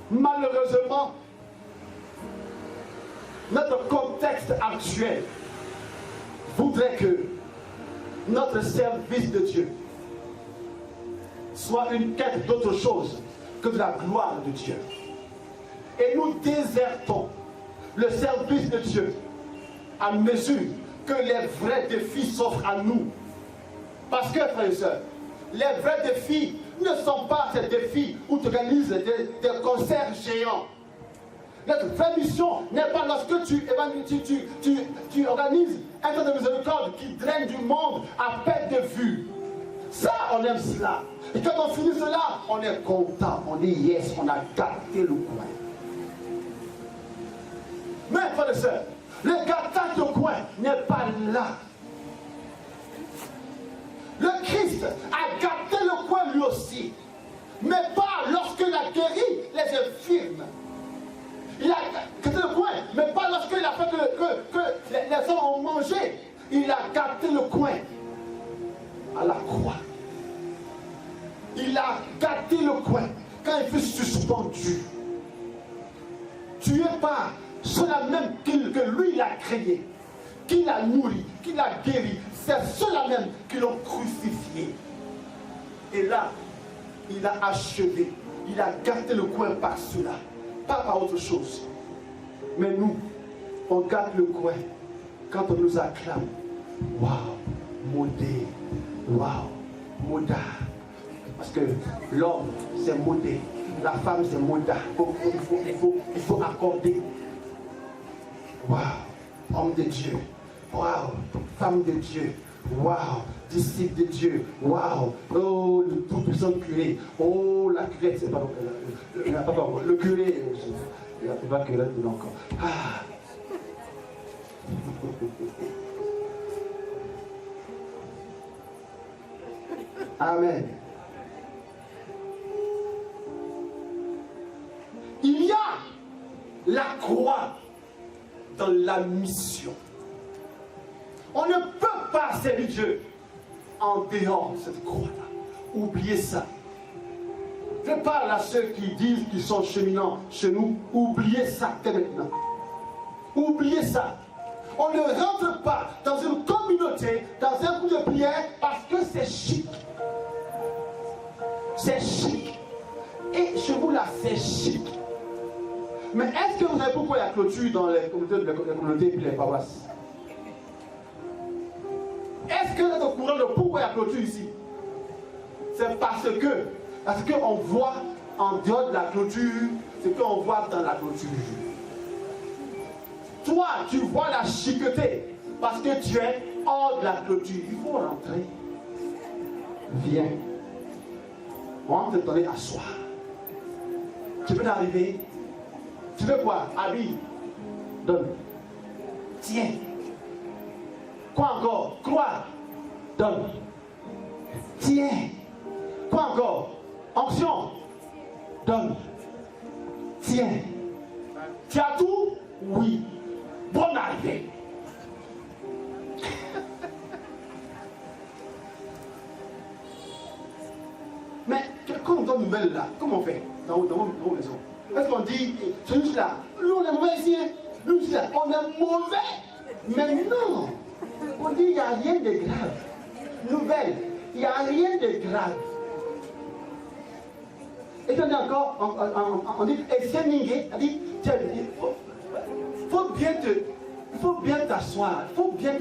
Malheureusement, notre contexte actuel voudrait que notre service de Dieu soit une quête d'autre chose que de la gloire de Dieu. Et nous désertons le service de Dieu à mesure que les vrais défis s'offrent à nous. Parce que, frères et sœurs, les vrais défis ne sont pas ces défis où tu organises des concerts géants. Notre vraie mission n'est pas lorsque tu organises un temps de miséricorde qui draine du monde à perte de vue. Ça, on aime cela. Et quand on finit cela, on est content. On dit yes, on a gâté le coin. Mais, frères et sœurs, le gâtage de coin n'est pas là. Le Christ a gâté le coin lui aussi. Mais pas lorsqu'il a guéri les infirmes. Il a gâté le coin, mais pas lorsqu'il a fait que les hommes ont mangé. Il a gâté le coin à la croix. Il a gâté le coin quand il fut suspendu. Tué par ceux-là même que lui il a créé, qu'il a nourri, qu'il a guéri. C'est ceux-là même qui l'ont crucifié. Et là, il a achevé. Il a gâté le coin par cela, pas par autre chose. Mais nous, on gâte le coin quand on nous acclame. Waouh, modé, waouh, moda. Parce que l'homme, c'est modé. La femme, c'est moda. Il faut accorder. Waouh, homme de Dieu. Waouh, femme de Dieu. Waouh, disciple de Dieu. Waouh, oh, le tout-puissant curé. Oh, la curée, c'est pas le curé. Il va que là, il encore. Ah. Amen. Il y a la croix dans la mission. On ne peut pas servir Dieu en dehors de cette croix-là. Oubliez ça. Je parle à ceux qui disent qu'ils sont cheminants chez nous. Oubliez ça dès maintenant. Oubliez ça. On ne rentre pas dans une communauté, dans un groupe de prière parce que c'est chic. C'est chic. Et chez vous là, c'est chic. Mais est-ce que vous savez pourquoi il y a clôture dans les communautés et les paroisses? Est-ce que vous êtes au courant de pourquoi il y a clôture ici? C'est parce qu'on voit en dehors de la clôture ce qu'on voit dans la clôture. Toi, tu vois la chiqueté parce que tu es hors de la clôture. Il faut rentrer. Viens. On va te donner à soi. Tu peux t'arriver. Tu veux quoi? Habille. Donne. Tiens. Quoi encore? Croix. Donne. Tiens. Quoi encore? Onction. Donne. Tiens. Tu as tout? Oui. Bonne arrivée. Mais quand on donne une nouvelle là, comment on fait dans vos maisons? Est-ce qu'on dit, c'est juste là, nous on est mauvais ici, nous là, on est mauvais? Mais non. On dit, il n'y a rien de grave. Nouvelle, il n'y a rien de grave. Et puis on dit encore, on dit, et c'est Ningé, on dit, il faut bien t'asseoir, il faut bien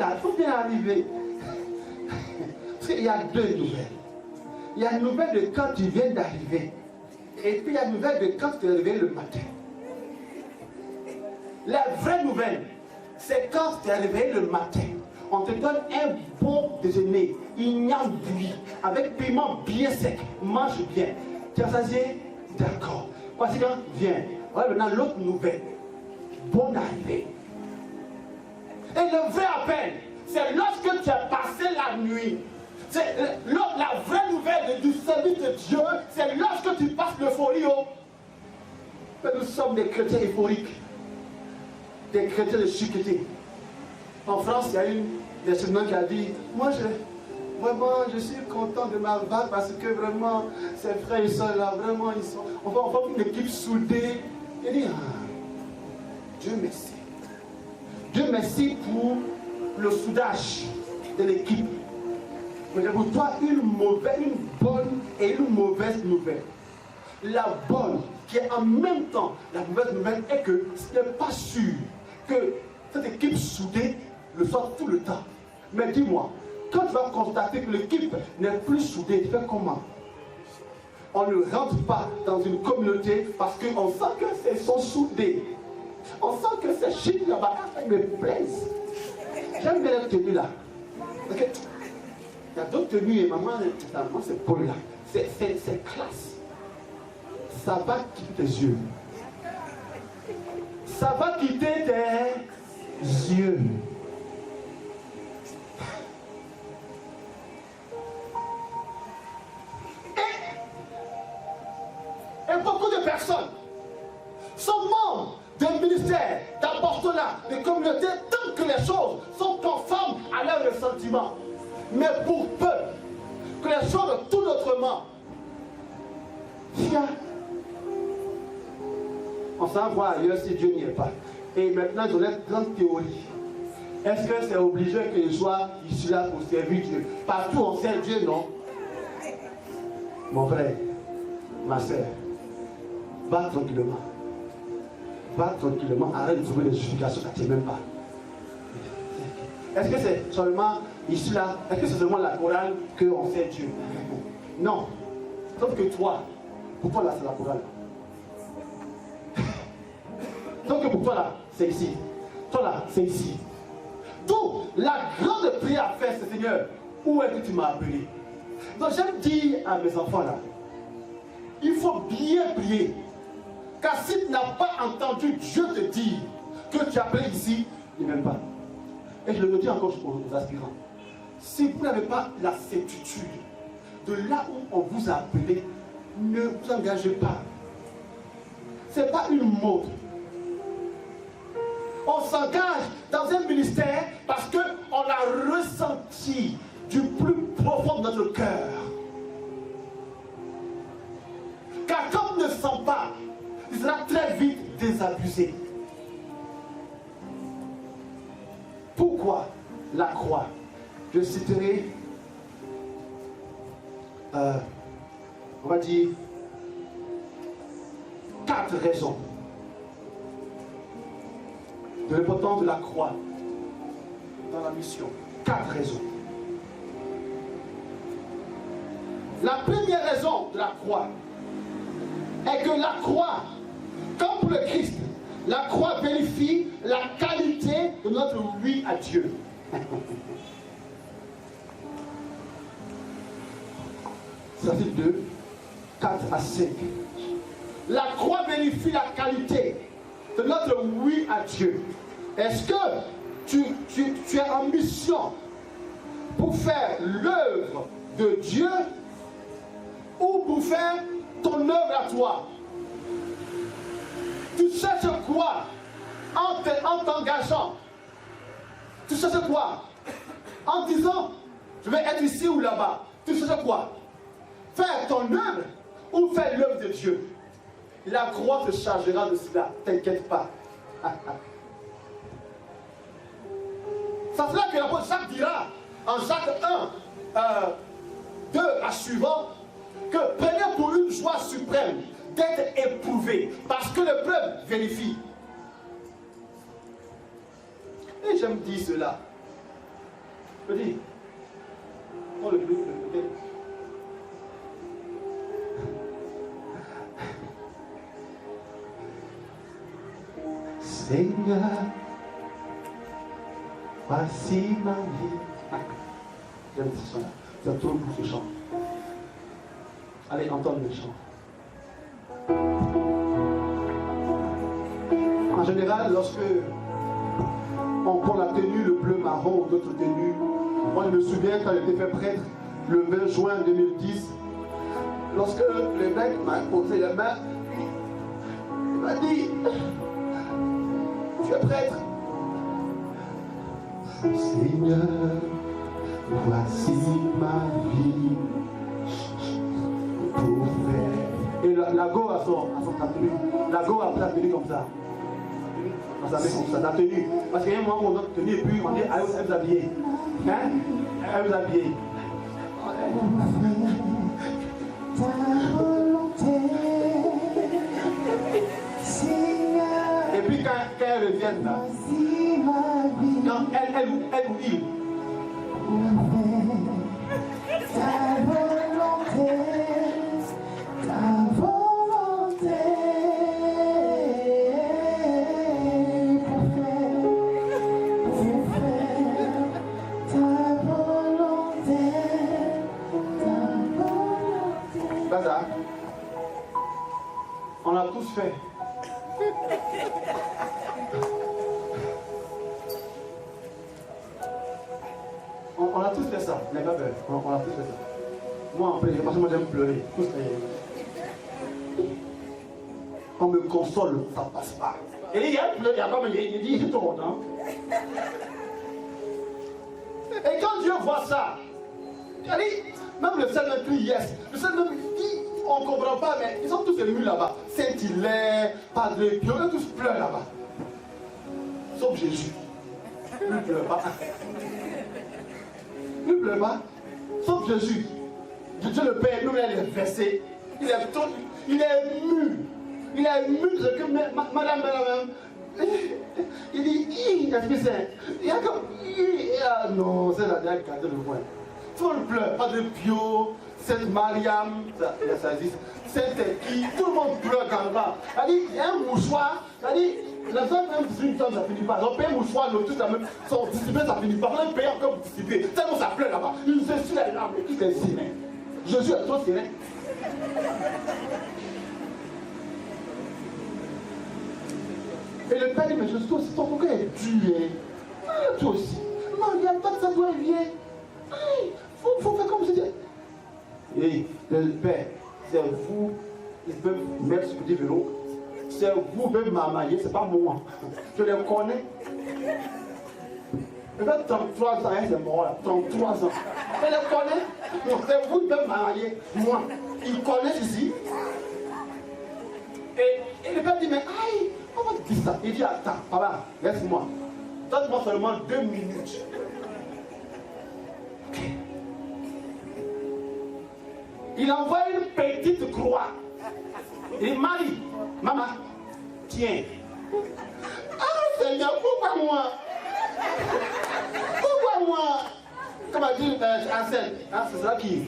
arriver. Parce qu'il y a deux nouvelles. Il y a une nouvelle de quand tu viens d'arriver. Et puis il y a une nouvelle de quand tu es arrivé le matin. La vraie nouvelle, c'est quand tu es arrivé le matin. On te donne un bon déjeuner, igname bouilli, avec piment bien sec. Mange bien. Tu as sasié? D'accord. Voici quand viens. Voilà maintenant l'autre nouvelle. Bonne arrivée. Et le vrai appel, c'est lorsque tu as passé la nuit. C'est la vraie nouvelle du service de Dieu, c'est lorsque tu passes l'euphorie. Nous sommes des chrétiens euphoriques, des chrétiens de chiqueté. En France, il y a une des chrétiens qui a dit, moi je suis content de ma vague parce que vraiment, ces frères et sœurs là, vraiment, on va une équipe soudée. Il dit, Dieu merci. Dieu merci pour le soudage de l'équipe. Mais pour toi, une bonne et une mauvaise nouvelle. La bonne, qui est en même temps la mauvaise nouvelle, est que ce n'est pas sûr que cette équipe soudée le soit tout le temps. Mais dis-moi, quand tu vas constater que l'équipe n'est plus soudée, tu fais comment? On ne rentre pas dans une communauté parce qu'on sent qu'ils sont soudés. On sent que ces chics là-bas me plaisent. J'aime bien la tenue là. Okay. Il y a d'autres tenues et maman, c'est Paul là. C'est classe. Ça va quitter tes yeux. Ça va quitter tes yeux. Et beaucoup de personnes sont membres d'un ministère, d'apostolats, de communautés, tant que les choses sont conformes à leur ressentiment. Mais pour peu que les choses tournent autrement, on s'en va ailleurs si Dieu n'y est pas. Et maintenant, je laisse grande théorie. Est-ce que c'est obligé que je sois ici là pour servir Dieu? Partout on sert Dieu, non? Mon frère, ma soeur, va tranquillement. Va tranquillement, arrête de trouver des justifications que tu n'aimes même pas. Est-ce que c'est seulement ici là? Est-ce que c'est seulement la chorale qu'on sert Dieu? Non. Sauf que toi, pour toi là, c'est la chorale. Sauf que pour toi là, c'est ici. Toi là, c'est ici. Donc, la grande prière à faire, c'est Seigneur, où est-ce que tu m'as appelé? Donc, j'aime dire à mes enfants là, il faut bien prier. Car si tu n'as pas entendu Dieu te dire que tu es appelé ici, il ne m'aime pas. Et je le dis encore aux aspirants. Si vous n'avez pas la certitude de là où on vous a appelé, ne vous engagez pas. Ce n'est pas une mode. On s'engage dans un ministère parce qu'on a ressenti du plus profond de notre cœur. Car comme on ne sent pas, il sera très vite désabusé. Pourquoi la croix? Je citerai, on va dire, 4 raisons de l'importance de la croix dans la mission. 4 raisons. La première raison de la croix est que la croix, comme pour le Christ, la croix vérifie la qualité de notre oui à Dieu. Ça c'est 2, 4 à 5. La croix vérifie la qualité de notre oui à Dieu. Est-ce que tu es en mission pour faire l'œuvre de Dieu ou pour faire ton œuvre à toi? Tu cherches quoi en t'engageant? Tu cherches quoi en disant je vais être ici ou là-bas? Tu cherches quoi? Faire ton œuvre ou faire l'œuvre de Dieu? La croix te chargera de cela, t'inquiète pas. Ça sera que l'apôtre Jacques dira en Jacques 1, 2 à suivant, que prenez pour une joie suprême d'être éprouvé, parce que l'épreuve vérifie. Et j'aime dire cela. Je dis, prends le plus, Seigneur, voici ma vie. J'aime ce chant. Ça tourne pour ce chant. Allez, entendre le chant. En général, lorsque on prend la tenue, le bleu marron ou d'autres tenues, moi je me souviens quand j'étais fait prêtre le 20 juin 2010, lorsque l'évêque m'a posé la main, il m'a dit, tu es prêtre. Seigneur, voici ma vie pour faire. Et la go a son tenue. La go a pris la tenue comme ça. On savait comme ça, la tenue. Parce qu'il y a un moment où on a tenue et puis on dit, elle vous habiller. Hein? Elle vous habiller. Ta volonté, Seigneur. Et puis quand elle revient là, quand elle oublie. Ta volonté, ta volonté. pour faire ta volonté, ta volonté. Gaza, on a tous fait. On a tous fait ça, n'ayez pas peur. On a tous fait ça. Moi, en fait, parce que moi j'aime pleurer. On me console, ça passe pas. Et il y a un pleur, il y a comme il dit, c'est trop, non? Et quand Dieu voit ça, il dit, même le seul même crie yes. Le seul même dit, on ne comprend pas, mais ils sont tous émus là-bas. Saint-Hilaire, Padre Pio, ils tous pleurent là-bas. Sauf Jésus. Il ne pleure pas. Il ne pleure pas. Sauf Jésus. Dieu le Père, nous, il est versé. Il est ému. Il est ému de ce que madame, il dit, est-ce que c'est? Il y a comme, ah non, c'est la dernière carte de loin. Tout le monde pleure. Padre Pio, Sainte Mariam, ça existe. Sainte qui, tout le monde pleure quand on va. Il y a un mouchoir, la seule même distribution, ça finit pas. On paye un mouchoir, l'autre, ça même, son distribué, ça finit pas. On paye encore pour distribuer. Tellement ça pleure là-bas. Il se suit les larmes, qui est serein. Jésus est trop serein. Et le père dit, mais Jésus, aussi, ton cœur est tué. Ah, toi aussi. Non, il n'y a pas que ça doit bien. Il faut faire comme je dis. Et le père, c'est vous, ils peuvent mettre ce petit vélo. C'est vous qui pouvez m'amailler, c'est pas moi. Je les connais. Et là, 33 ans, c'est mort là, 33 ans. Je les connais. Donc c'est vous qui pouvez m'amailler, moi. Ils connaissent ici. Et le père dit, mais aïe, comment tu dis ça? Il dit, attends, papa, laisse-moi. Donne-moi seulement 2 minutes. Ok. Il envoie une petite croix. Il dit, Marie, maman, tiens. Ah Seigneur, pourquoi moi? Pourquoi moi? Comment dire, Ansel, hein, c'est ça qui?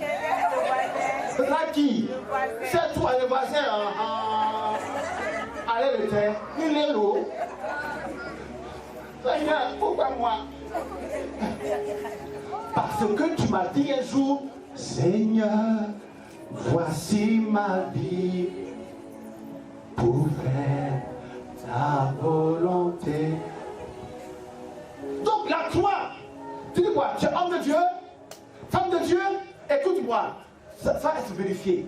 C'est ça qui? C'est toi le voisin allez le terre, il est l'eau. Seigneur, pourquoi moi? Parce que tu m'as dit un jour, Seigneur, voici ma vie pour faire ta volonté. Donc la croix, tu dis quoi? Tu es homme de Dieu, femme de Dieu, écoute-moi, ça va se vérifier.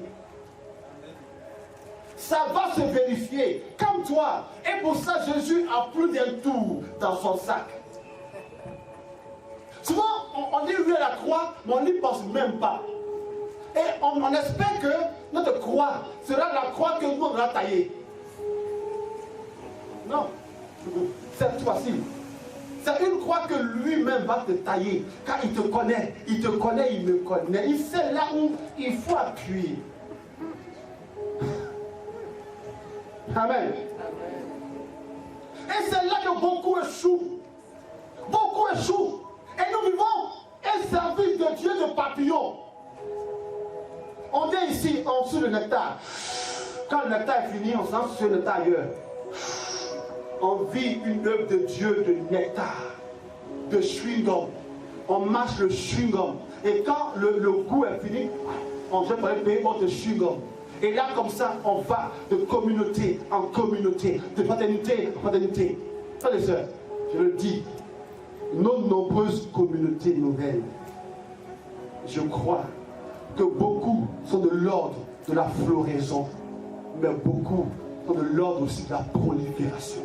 Ça va se vérifier, comme toi. Et pour ça, Jésus a plus d'un tour dans son sac. Souvent, on dit lui à la croix, mais on n'y pense même pas. Et on espère que notre croix sera la croix que nous on a taillée. Non, cette fois-ci, c'est une croix que lui-même va te tailler. Car il te connaît, il me connaît. Il sait là où il faut appuyer. Amen. Et c'est là que beaucoup échouent. Beaucoup échouent. Et nous vivons un service de Dieu de papillon. On est ici, on suit le nectar. Quand le nectar est fini, on s'en suit le nectar ailleurs. On vit une œuvre de Dieu de nectar, de chewing-gum. On marche le chewing-gum. Et quand le goût est fini, on jette par les pays votre chewing-gum. Et là, comme ça, on va de communauté en communauté, de fraternité en fraternité. Frères et sœurs, je le dis, nos nombreuses communautés nouvelles, je crois que beaucoup sont de l'ordre de la floraison, mais beaucoup sont de l'ordre aussi de la prolifération.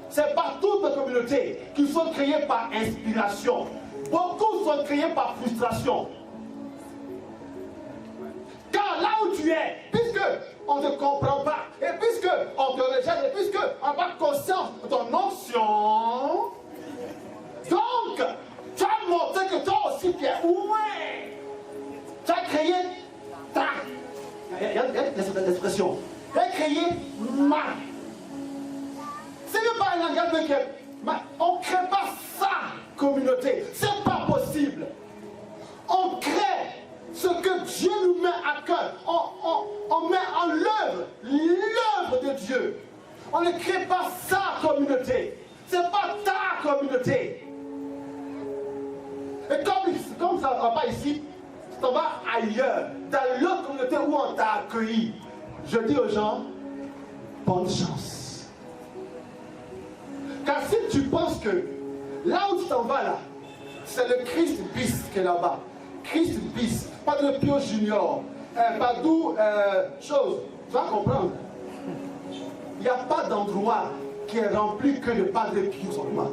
C'est pas toutes les communautés qui sont créées par inspiration. Beaucoup sont créées par frustration. Car là où tu es, puisque on ne te comprend pas, et puisque on te rejette, et puisque on n'a pas conscience de ton onction, donc tu as montré que toi aussi tu es ouais. Tu as créé ta. Il y a cette expression. Tu as créé ma. Ce n'est pas un langage de on ne crée pas sa communauté. C'est pas possible. On crée ce que Dieu nous met à cœur. On met en l'œuvre de Dieu. On ne crée pas sa communauté. Ce n'est pas ta communauté. Et comme ça ne va pas ici, tu t'en vas ailleurs, dans l'autre communauté où on t'a accueilli. Je dis aux gens, bonne chance. Car si tu penses que là où tu t'en vas là, c'est le Christ bis qui est là-bas. Christ bis, Padre Pio Junior, Badou, chose, tu vas comprendre. Il n'y a pas d'endroit qui est rempli que de Padre Pio seulement.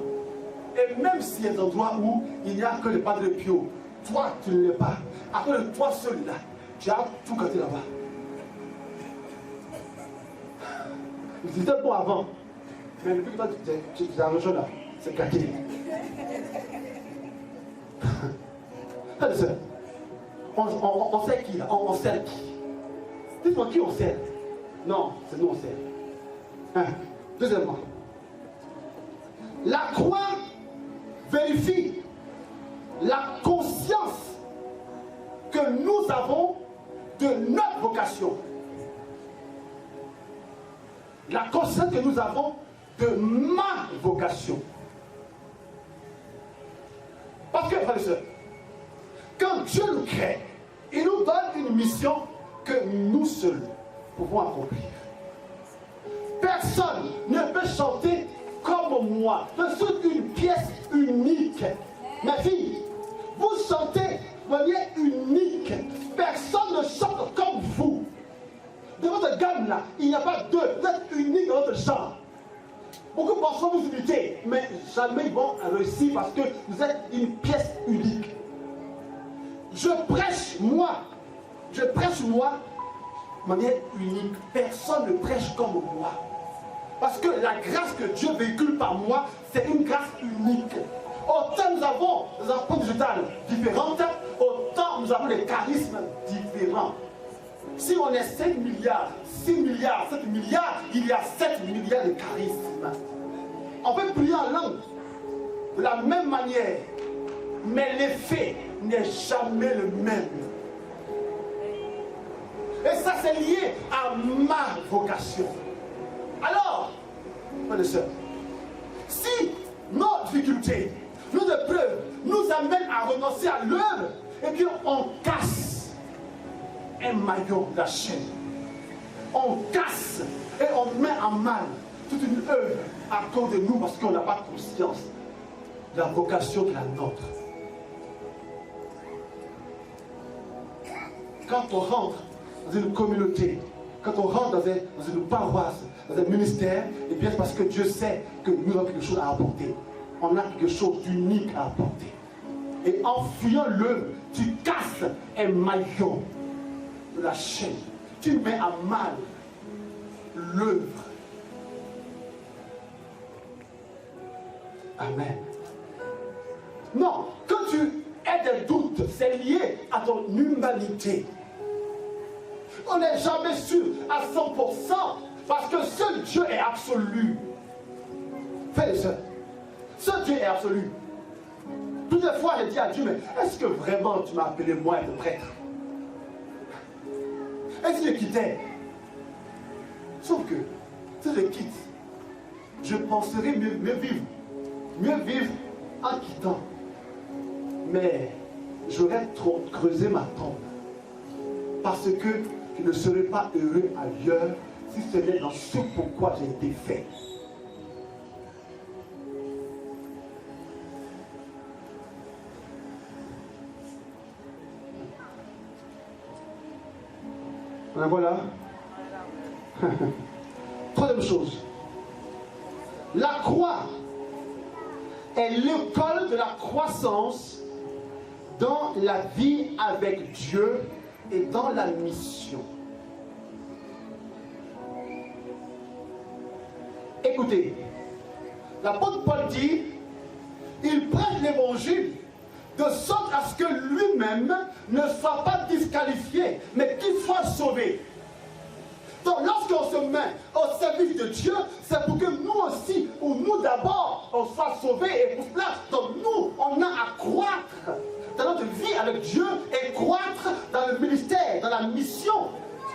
Et même s'il y a des endroits où il n'y a que le Padre Pio, toi tu ne l'es pas. À cause de toi seul là, tu as tout gâté là-bas. C'était bon avant. Mais depuis que toi tu as rejoint là, c'est gâté. On sait qui là, on sert qui. Dites-moi qui on sert. Non, c'est nous on sert. Deuxièmement, la croix vérifie la conscience que nous avons de notre vocation. La conscience que nous avons de ma vocation. Parce que, frères et sœurs, quand Dieu nous crée, il nous donne une mission que nous seuls pouvons accomplir. Personne ne peut chanter comme moi. Je suis une pièce unique. Ma fille, vous chantez de manière unique. Personne ne chante comme vous. De votre gamme là, il n'y a pas deux. Vous êtes unique dans votre genre. Beaucoup pensent que vous imitez, mais jamais ils vont réussir parce que vous êtes une pièce unique. Je prêche moi de manière unique. Personne ne prêche comme moi. Parce que la grâce que Dieu véhicule par moi, c'est une grâce unique. Autant nous avons des empreintes digitales différentes, autant nous avons des charismes différents. Si on est 5 milliards, 6 milliards, 7 milliards, il y a 7 milliards de charismes. On peut prier en langue de la même manière, mais l'effet n'est jamais le même. Et ça, c'est lié à ma vocation. Alors, frères et sœurs, si nos difficultés, nos épreuves nous amènent à renoncer à l'œuvre, et puis on casse un maillon de la chaîne, on casse et on met en mal toute une œuvre à cause de nous parce qu'on n'a pas conscience de la vocation qui est la nôtre. Quand on rentre dans une communauté, quand on rentre dans une paroisse, dans un ministère, et bien c'est parce que Dieu sait que nous avons quelque chose à apporter. On a quelque chose d'unique à apporter. Et en fuyant l'œuvre, tu casses un maillon de la chaîne. Tu mets à mal l'œuvre. Amen. Non, quand tu as des doutes, c'est lié à ton humanité. On n'est jamais sûr à 100% parce que seul Dieu est absolu. Frères et sœurs, seul Dieu est absolu. Plusieurs fois, j'ai dit à Dieu, mais est-ce que vraiment tu m'as appelé moi être prêtre? Est-ce que je quittais? Sauf que, si je quitte, je penserai mieux vivre en quittant. Mais j'aurais trop creusé ma tombe. Parce que je ne serais pas heureux ailleurs si ce n'est dans ce pourquoi j'ai été fait. Voilà. Troisième chose. La croix est l'école de la croissance dans la vie avec Dieu et dans la mission. Écoutez, l'apôtre Paul dit, il prêche l'évangile de sorte à ce que lui-même ne soit pas disqualifié, mais qu'il soit sauvé. Donc lorsqu'on se met au service de Dieu, c'est pour que nous aussi, ou nous d'abord, on soit sauvés. Et pour cela, donc nous, on a à croître dans notre vie avec Dieu et croître dans le ministère, dans la mission.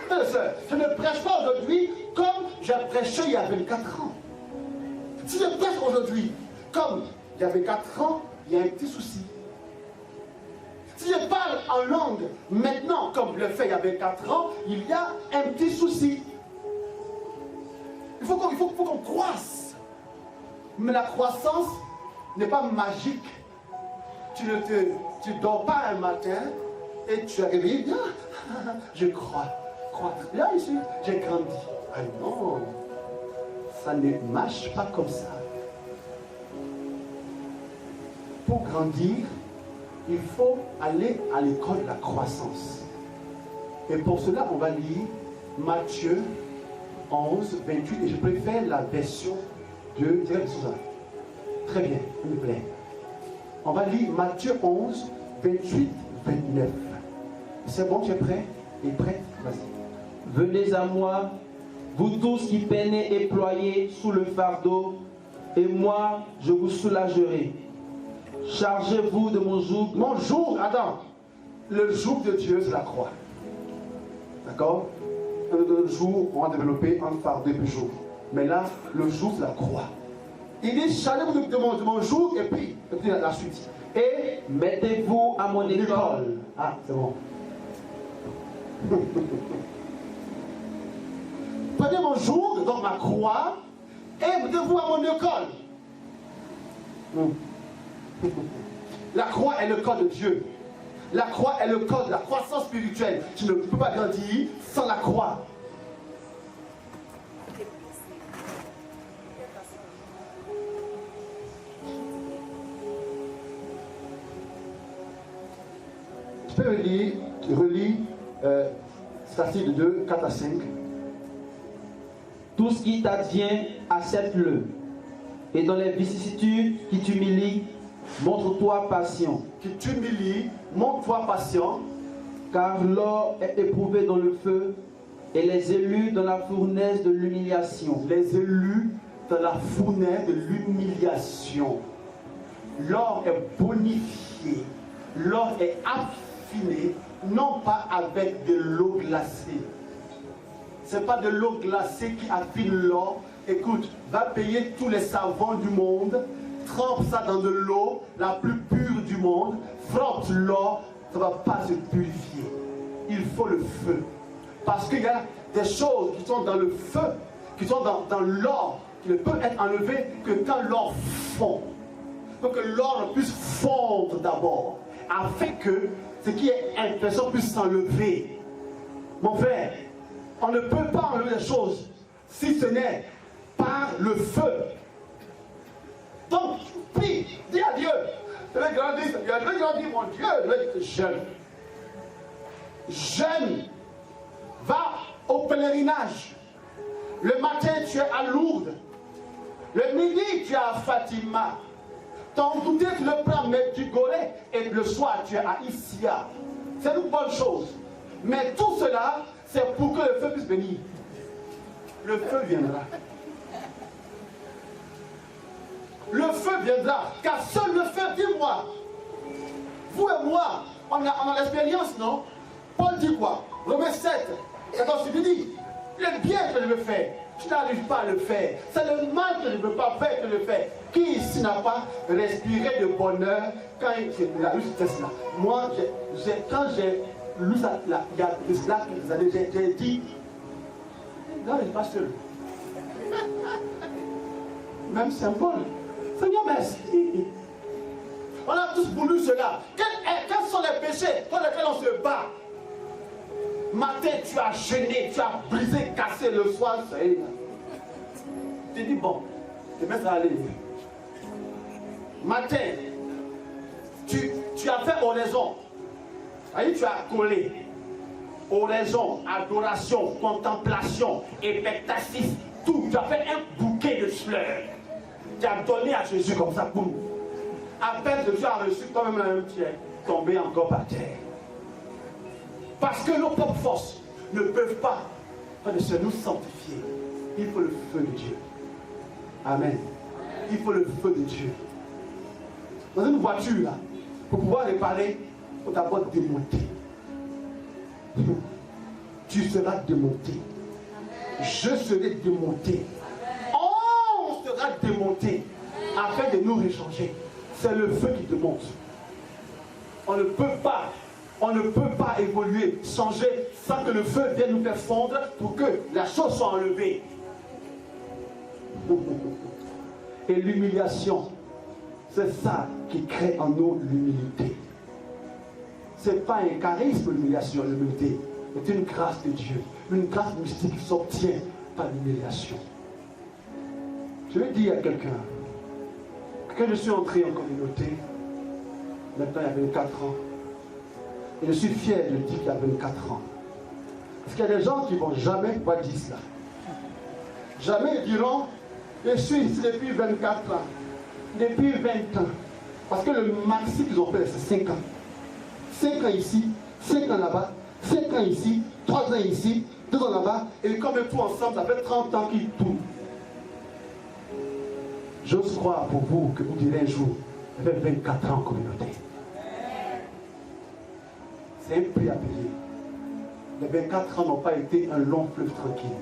Je ne prêche pas aujourd'hui comme j'ai prêché il y a 24 ans. Si je prêche aujourd'hui comme il y avait 4 ans, il y a un petit souci. Si je parle en langue maintenant, comme je le fais il y avait 4 ans, il y a un petit souci. Il faut qu'on croisse. Mais la croissance n'est pas magique. Tu dors pas un matin et tu arrives, je crois. Là, ici, j'ai grandi. Ah non, ça ne marche pas comme ça. Pour grandir, il faut aller à l'école de la croissance. Et pour cela, on va lire Matthieu 11, 28. Et je préfère la version de Suzanne. Très bien, s'il vous plaît. On va lire Matthieu 11, 28, 29. C'est bon, tu es prêt? Et prête? Vas-y. Venez à moi, vous tous qui peinez et ployez sous le fardeau, et moi, je vous soulagerai. Chargez-vous de mon joug. Mon joug, attends. Le joug de Dieu, c'est la croix. D'accord? Le joug, on va développer un fardeau plus jour. Mais là, le joug, c'est la croix. Il dit, chargez-vous de mon joug, et puis la suite. Et mettez-vous à mon école. Ah, c'est bon. Prenez mon joug, donc ma croix, et mettez-vous à mon école. La croix est le corps de Dieu. La croix est le corps de la croissance spirituelle. Tu ne peux pas grandir sans la croix. Tu peux relire Statistiques 2, 4 à 5. Tout ce qui t'advient, accepte-le. Et dans les vicissitudes qui t'humilient, montre-toi patient. Qui t'humilie, montre-toi patient. Car l'or est éprouvé dans le feu, et les élus dans la fournaise de l'humiliation. Les élus dans la fournaise de l'humiliation. L'or est bonifié. L'or est affiné, non pas avec de l'eau glacée. Ce n'est pas de l'eau glacée qui affine l'or. Écoute, va payer tous les savants du monde, trempe ça dans de l'eau, la plus pure du monde, frotte l'or, ça ne va pas se purifier. Il faut le feu. Parce qu'il y a des choses qui sont dans le feu, qui sont dans l'or, qui ne peuvent être enlevées que quand l'or fond. Il faut que l'or puisse fondre d'abord, afin que ce qui est impression puisse s'enlever. Mon frère, on ne peut pas enlever les choses si ce n'est par le feu. Donc, prie, dis à Dieu, je vais grandir, mon Dieu, je vais être jeune. Jeune, va au pèlerinage. Le matin, tu es à Lourdes. Le midi, tu es à Fatima. Ton goûter, tu le prends à Medjugorje. Et le soir, tu es à Issia. C'est une bonne chose. Mais tout cela, c'est pour que le feu puisse venir. Le feu viendra. Le feu viendra. Car seul le feu, dis-moi. Vous et moi, on a l'expérience, non? Paul dit quoi? Romains 7, 14, il dit, le bien que je veux faire, je n'arrive pas à le faire. C'est le mal que je ne veux pas faire que je le fais. Qui ici n'a pas respiré de bonheur quand il a lu ce texte-là? Moi, quand j'ai lu ça, il y a de cela quelques années, j'ai dit, non, je ne suis pas seul. Même symbole. Seigneur, merci. On a tous voulu cela. Quels sont les péchés pour lesquels on se bat? Matin, tu as gêné, tu as brisé, cassé le soir. Tu dis, bon, demain ça va aller. Matin, tu as fait oraison. Allez, tu as collé. Oraison, adoration, contemplation, expectatif, tout. Tu as fait un bouquet de fleurs. Tu as donné à Jésus comme ça, boum. À peine Jésus a reçu, toi-même, tu es tombé encore par terre. Parce que nos propres forces ne peuvent pas se nous sanctifier. Il faut le feu de Dieu. Amen. Il faut le feu de Dieu. Dans une voiture, là, pour pouvoir réparer, il faut d'abord démonter. Tu seras démonté. Je serai démonté. On sera démonté afin de nous réchanger. c'est le feu qui te monte. On ne peut pas évoluer, changer sans que le feu vienne nous faire fondre pour que la chose soit enlevée. Et l'humiliation, c'est ça qui crée en nous l'humilité. Ce n'est pas un charisme, l'humiliation, l'humilité. C'est une grâce de Dieu, une grâce mystique qui s'obtient par l'humiliation. Je vais dire à quelqu'un, quand je suis entré en communauté, maintenant il y a 24 ans, et je suis fier de dire qu'il y a 24 ans. Parce qu'il y a des gens qui ne vont jamais pouvoir dire cela. Jamais ils diront, je suis ici depuis 24 ans, depuis 20 ans. Parce que le maximum qu'ils ont fait, c'est 5 ans. 5 ans ici, 5 ans là-bas, 5 ans ici, 3 ans ici, 2 ans là-bas, et comme tout ensemble, ça fait 30 ans qu'ils tournent. J'ose croire pour vous que vous direz un jour, ça fait 24 ans en communauté. C'est un prix à payer. Les 24 ans n'ont pas été un long fleuve tranquille.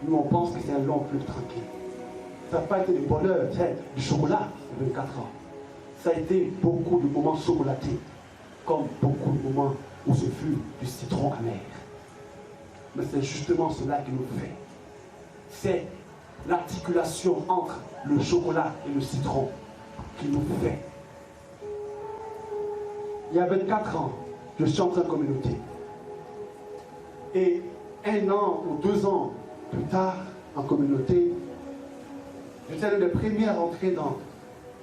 Nous, on pense que c'est un long fleuve tranquille. Ça n'a pas été du bonheur, c'est du chocolat, les 24 ans. Ça a été beaucoup de moments chocolatés, comme beaucoup de moments où ce fut du citron amer. Mais c'est justement cela qui nous fait. C'est l'articulation entre le chocolat et le citron qui nous fait. Il y a 24 ans, je suis entré en communauté. Et 1 an ou 2 ans plus tard, en communauté, j'étais l'un des premiers à rentrer dans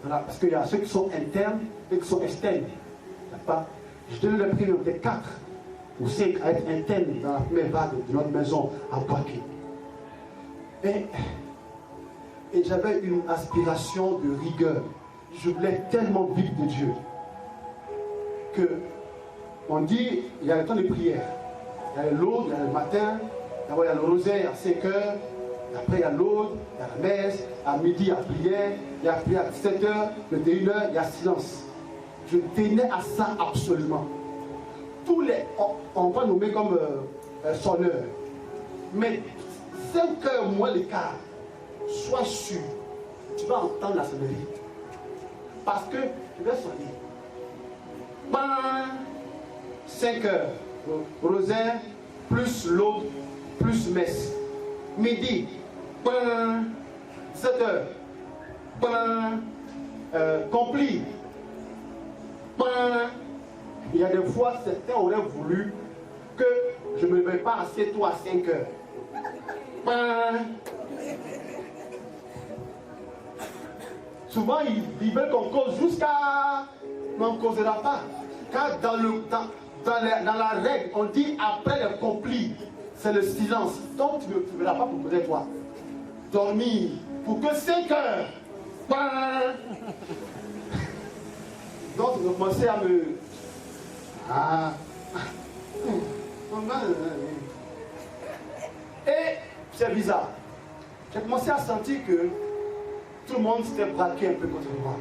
parce qu'il y a ceux qui sont internes et qui sont externes. J'étais l'un des premiers, on était 4 ou 5 à être internes dans la première vague de notre maison à Boaké. Et j'avais une aspiration de rigueur. Je voulais tellement vivre de Dieu que on dit, il y a le temps de prière. Il y a l'aude, il y a le matin, d'abord il y a le rosaire à 5 heures, après il y a l'aude, il y a la messe, à midi il y a prière, il y a prière à 17 heures, 21 heures, il y a silence. Je tenais à ça absolument. Tous les, on va nommer comme sonneurs. Mais 5 heures moins le quart, sois sûr, tu vas entendre la sonnerie. Parce que tu vas sonner. 5 heures, rosaire, plus l'aude, plus messe. Midi, 7 heures, compli. Il y a des fois, certains auraient voulu que je ne me lève pas assez tôt à 5 heures. Souvent, ils veulent qu'on cause jusqu'à... Mais on ne causera pas. Car dans la règle, on dit après le compli, c'est le silence. Donc tu ne verras pas pour poser toi. Dormir pour que 5 heures. Donc je commençais à me... Et c'est bizarre. J'ai commencé à sentir que tout le monde s'était braqué un peu contre moi.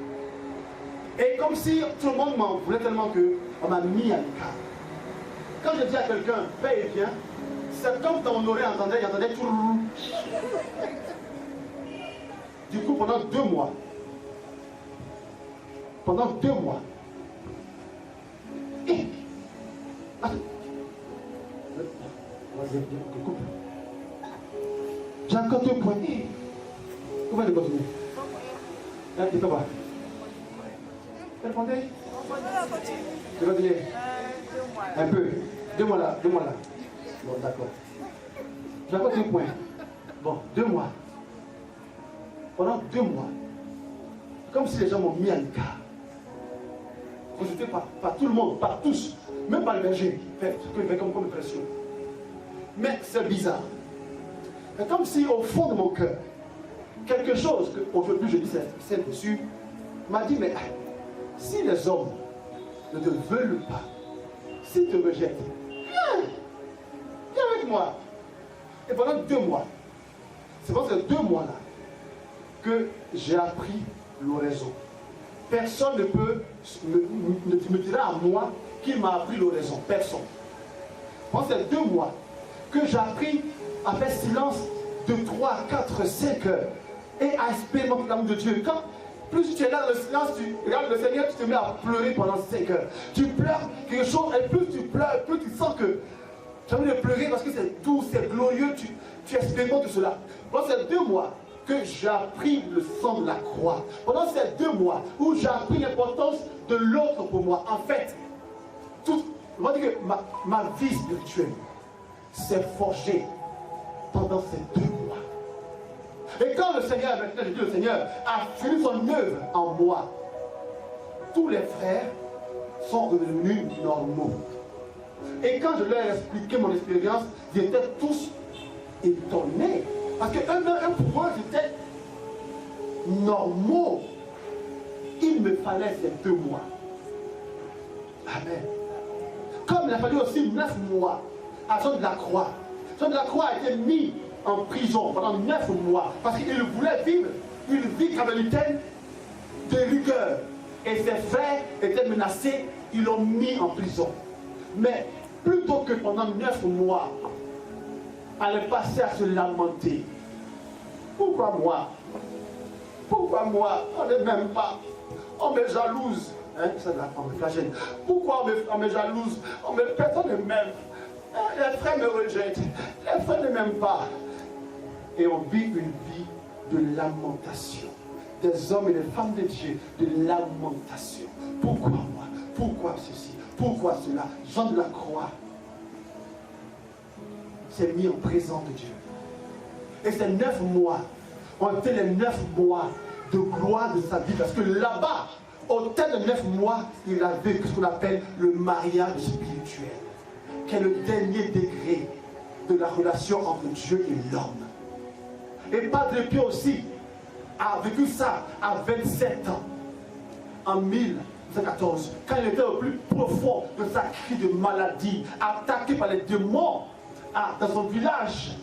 Et comme si tout le monde m'en voulait tellement qu'on m'a mis à l'écart. Quand je dis à quelqu'un, paix et bien, c'est comme dans mon oreille il entendait tout. Du coup, pendant 2 mois, j'ai encore 2 points. Comment est-ce que continuer? Tu peux pas. Tu répondais? Tu vas continuer? Un peu. 2 mois là. Bon, d'accord. J'ai encore 2 points. Bon, 2 mois. Pendant 2 mois, comme si les gens m'ont mis à l'écart. Consulté par tout le monde, par tous, même par le berger, comme pression. Mais c'est bizarre. C'est comme si au fond de mon cœur, quelque chose qu'aujourd'hui je dis c'est dessus, m'a dit, mais si les hommes ne te veulent pas, s'ils te rejettent, viens avec moi. Et pendant 2 mois, c'est pendant ces 2 mois-là que j'ai appris l'oraison. Personne ne peut me dira à moi qu'il m'a appris l'oraison. Personne. Pendant ces 2 mois que j'ai appris à faire silence de 3, 4, 5 heures et à expérimenter l'amour de Dieu. Quand plus tu es là dans le silence, tu regardes le Seigneur, tu te mets à pleurer pendant 5 heures. Tu pleures quelque chose, et plus tu pleures, plus tu sens que tu as envie de pleurer parce que c'est doux, c'est glorieux, tu expérimentes cela. Pendant ces 2 mois que j'ai appris le sang de la croix, pendant ces 2 mois où j'ai appris l'importance de l'autre pour moi, en fait, on va dire que ma vie spirituelle s'est forgée pendant ces 2 mois. Et quand le Seigneur, maintenant je dis le Seigneur, a fini son œuvre en moi, tous les frères sont revenus normaux. Et quand je leur ai expliqué mon expérience, ils étaient tous étonnés. Parce que eux, pour eux, j'étais normaux. Il me fallait ces 2 mois. Amen. Comme il a fallu aussi 9 mois à Jean de la Croix. Jean de la Croix a été mis en prison pendant 9 mois parce qu'il voulait vivre une vie carmélitaine de rigueur. Et ses frères étaient menacés, ils l'ont mis en prison. Mais plutôt que pendant 9 mois, aller passer à se lamenter. Pourquoi moi? Pourquoi moi? On ne m'aime pas. On me jalouse. Hein? Ça, on me flagelle. Pourquoi on me jalouse? Personne ne m'aime. Les frères me rejettent. Les frères ne m'aiment pas. Et on vit une vie de lamentation. Des hommes et des femmes de Dieu, de lamentation. Pourquoi moi? Pourquoi ceci? Pourquoi cela? Jean de la Croix s'est mis en présence de Dieu. Et ces 9 mois ont été les 9 mois de gloire de sa vie. Parce que là-bas, au terme de 9 mois, il a vécu ce qu'on appelle le mariage spirituel, qui est le dernier degré de la relation entre Dieu et l'homme. Et Padre Pio aussi a vécu ça à 27 ans, en 1914, quand il était au plus profond de sa crise de maladie, attaqué par les démons dans son village.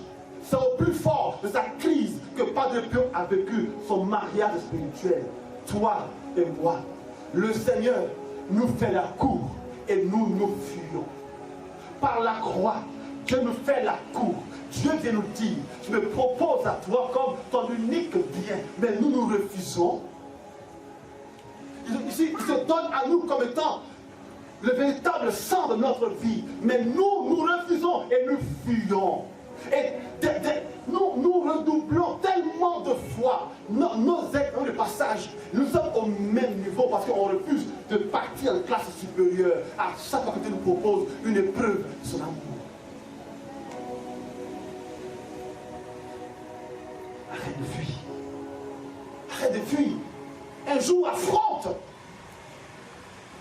C'est au plus fort de sa crise que Padre Pio a vécu son mariage spirituel. Toi et moi, le Seigneur nous fait la cour et nous nous fuyons. Par la croix, Dieu nous fait la cour. Dieu vient nous dire, je me propose à toi comme ton unique bien, mais nous nous refusons. Il se donne à nous comme étant le véritable sang de notre vie, mais nous refusons et nous fuyons. Et nous redoublons tellement de fois nos examens de passage. Nous sommes au même niveau parce qu'on refuse de partir en classe supérieure à chaque fois que Dieu nous propose une épreuve de son amour. Arrête de fuir. Arrête de fuir. Un jour, affronte.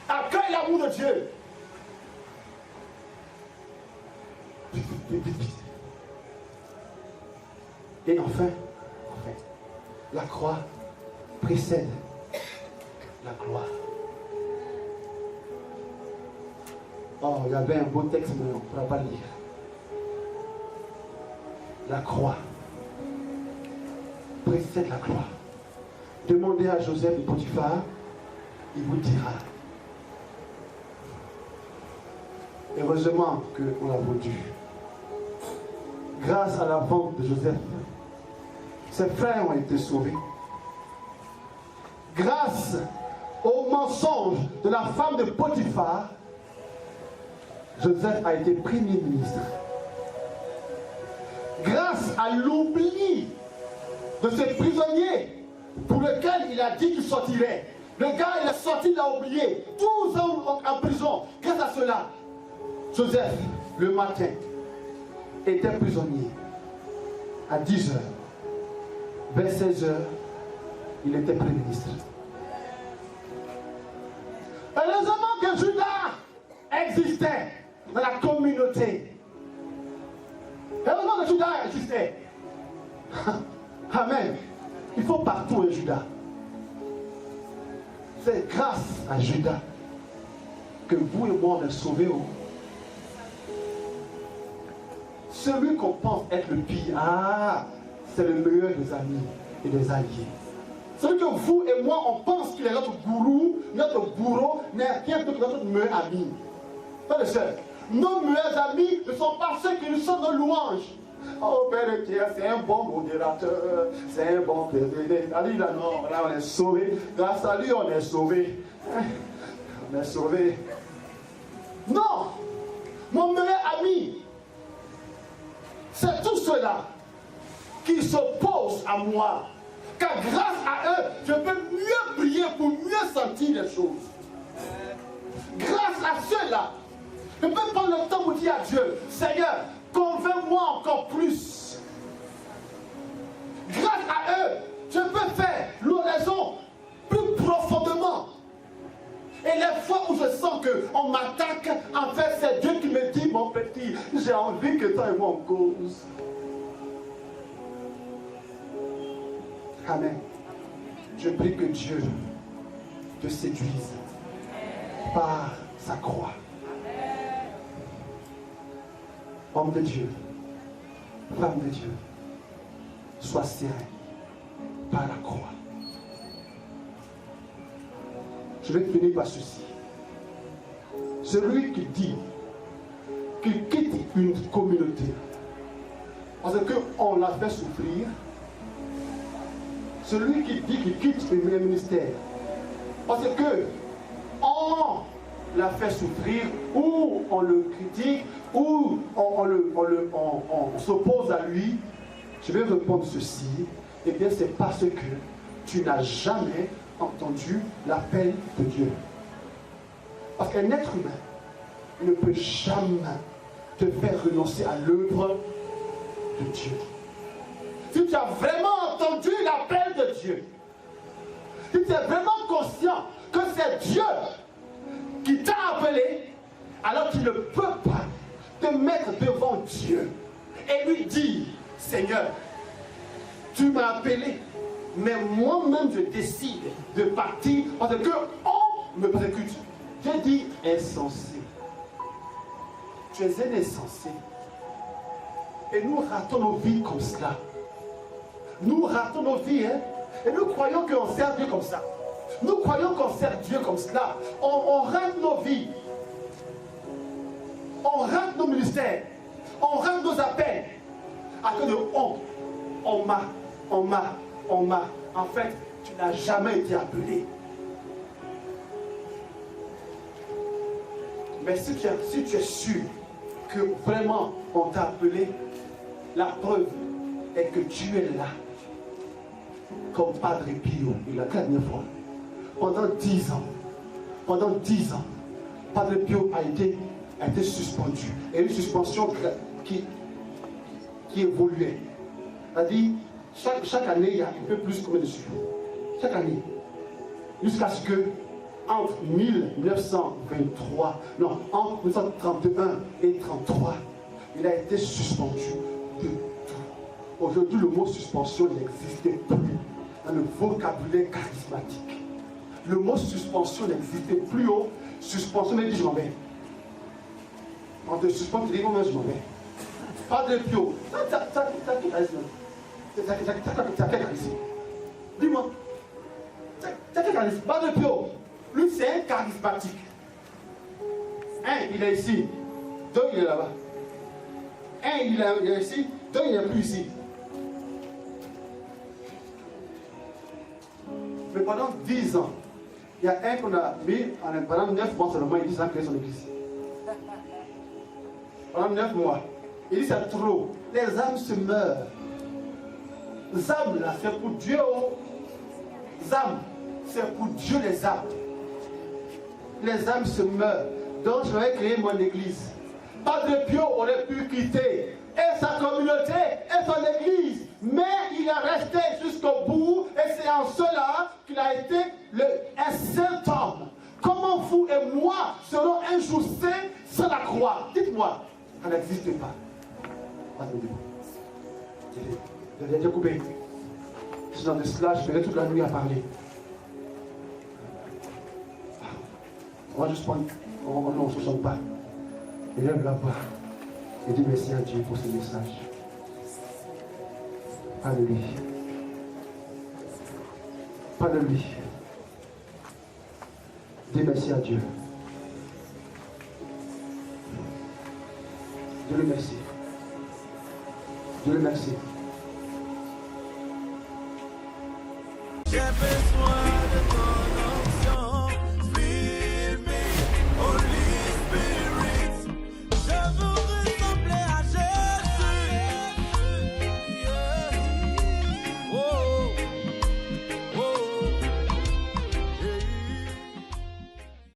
Accueille l'amour de Dieu. Et enfin, la croix précède la gloire. Oh, il y avait un beau texte, mais on ne pourra pas le lire. La croix précède la gloire. Demandez à Joseph de Potiphar, il vous dira. Heureusement qu'on l'a vendu. Grâce à la vente de Joseph, ses frères ont été sauvés. Grâce au mensonge de la femme de Potiphar, Joseph a été premier ministre. Grâce à l'oubli de ce prisonnier pour lequel il a dit qu'il sortirait. Le gars, il est sorti, il a oublié. 12 ans en prison. Grâce à cela, Joseph, le matin, était prisonnier. À 10 heures, vers 16 heures, il était premier ministre. Heureusement que Judas existait dans la communauté. Heureusement que Judas existait. Amen. Il faut partout un Judas. C'est grâce à Judas que vous et moi on est sauvés. Celui qu'on pense être le pire, c'est le meilleur des amis et des alliés. Celui que vous et moi on pense qu'il est notre gourou, notre bourreau, n'est rien d'autre que notre meilleur ami. Frères et sœurs, nos meilleurs amis ne sont pas ceux qui nous sont nos louanges. Oh Père qui est, c'est un bon modérateur, c'est un bon président. Ali là non, là on est sauvé. Grâce à lui on est sauvé. On est sauvé. Non, mon meilleur ami, c'est tous ceux-là qui s'opposent à moi. Car grâce à eux, je peux mieux prier pour mieux sentir les choses. Grâce à ceux-là, je peux prendre le temps pour dire à Dieu, Seigneur, convainc-moi encore plus. Grâce à eux, je peux faire l'oraison plus profondément. Et les fois où je sens qu'on m'attaque, en fait, c'est Dieu qui me dit, mon petit, j'ai envie que toi et moi on cause. Amen. Je prie que Dieu te séduise par sa croix. Homme de Dieu, femme de Dieu, sois serré par la croix. Je vais finir par ceci. Celui qui dit qu'il quitte une communauté parce qu'on l'a fait souffrir, celui qui dit qu'il quitte un ministère parce qu'on l'a fait souffrir, ou on le critique, ou on s'oppose à lui, je vais répondre ceci. Eh bien, c'est parce que tu n'as jamais entendu l'appel de Dieu. Parce qu'un être humain ne peut jamais te faire renoncer à l'œuvre de Dieu. Si tu as vraiment entendu l'appel de Dieu, si tu es vraiment conscient que c'est Dieu qui t'a appelé, alors tu ne peux pas te mettre devant Dieu et lui dire, Seigneur, tu m'as appelé, mais moi-même je décide de partir parce qu'on me persécute. J'ai dit insensé. Tu es un insensé. Et nous ratons nos vies comme cela. Nous ratons nos vies, hein? Et nous croyons qu'on sert Dieu comme ça. Nous croyons qu'on sert Dieu comme cela. On rate nos vies. On rate nos ministères. On rate nos appels. À cause de on m'a. En fait, tu n'as jamais été appelé. Mais si tu es sûr que vraiment on t'a appelé, la preuve est que tu es là. Comme Padre Pio, il a la dernière fois. Pendant 10 ans, Padre Pio a été suspendu. Et une suspension qui évoluait. C'est-à-dire, chaque année, il y a un peu plus combien de suivi. Chaque année. Jusqu'à ce que, entre 1931 et 1933, il a été suspendu de tout. Aujourd'hui, le mot suspension n'existait plus dans le vocabulaire charismatique. Le mot suspension n'existait plus. Suspension, mais dit je m'en vais. On te suspend, tu dis moi je m'en vais. Padre Pio, t'as quel charisme? T'as quel charisme? Dis-moi. T'as quel charisme? Padre Pio, lui c'est un charismatique. Un, il est ici. Deux, il est là-bas. Un, il est ici. Deux, il n'est plus ici. Mais pendant 10 ans, il y a un qu'on a mis pendant 9 mois seulement, il dit ça, créer son église. Pendant 9 mois. Il dit c'est trop. Les âmes se meurent. Les âmes là, c'est pour Dieu. Les âmes, c'est pour Dieu les âmes. Les âmes se meurent. Donc je vais créer mon église. Padre Pio aurait pu quitter et sa communauté et son église. Mais il est resté jusqu'au bout et c'est en cela qu'il a été un saint homme. Comment vous et moi serons un jour saints sans la croix? Dites-moi, ça n'existe pas. J'ai coupé. Sinon de cela, je ferai toute la nuit à parler. On va juste prendre. On ne se sent pas. Élève la voix et dis merci à Dieu pour ce message. Pas de lui. Pas de lui. Dis merci à Dieu. Dis-le merci. Dieu le merci. J'ai besoin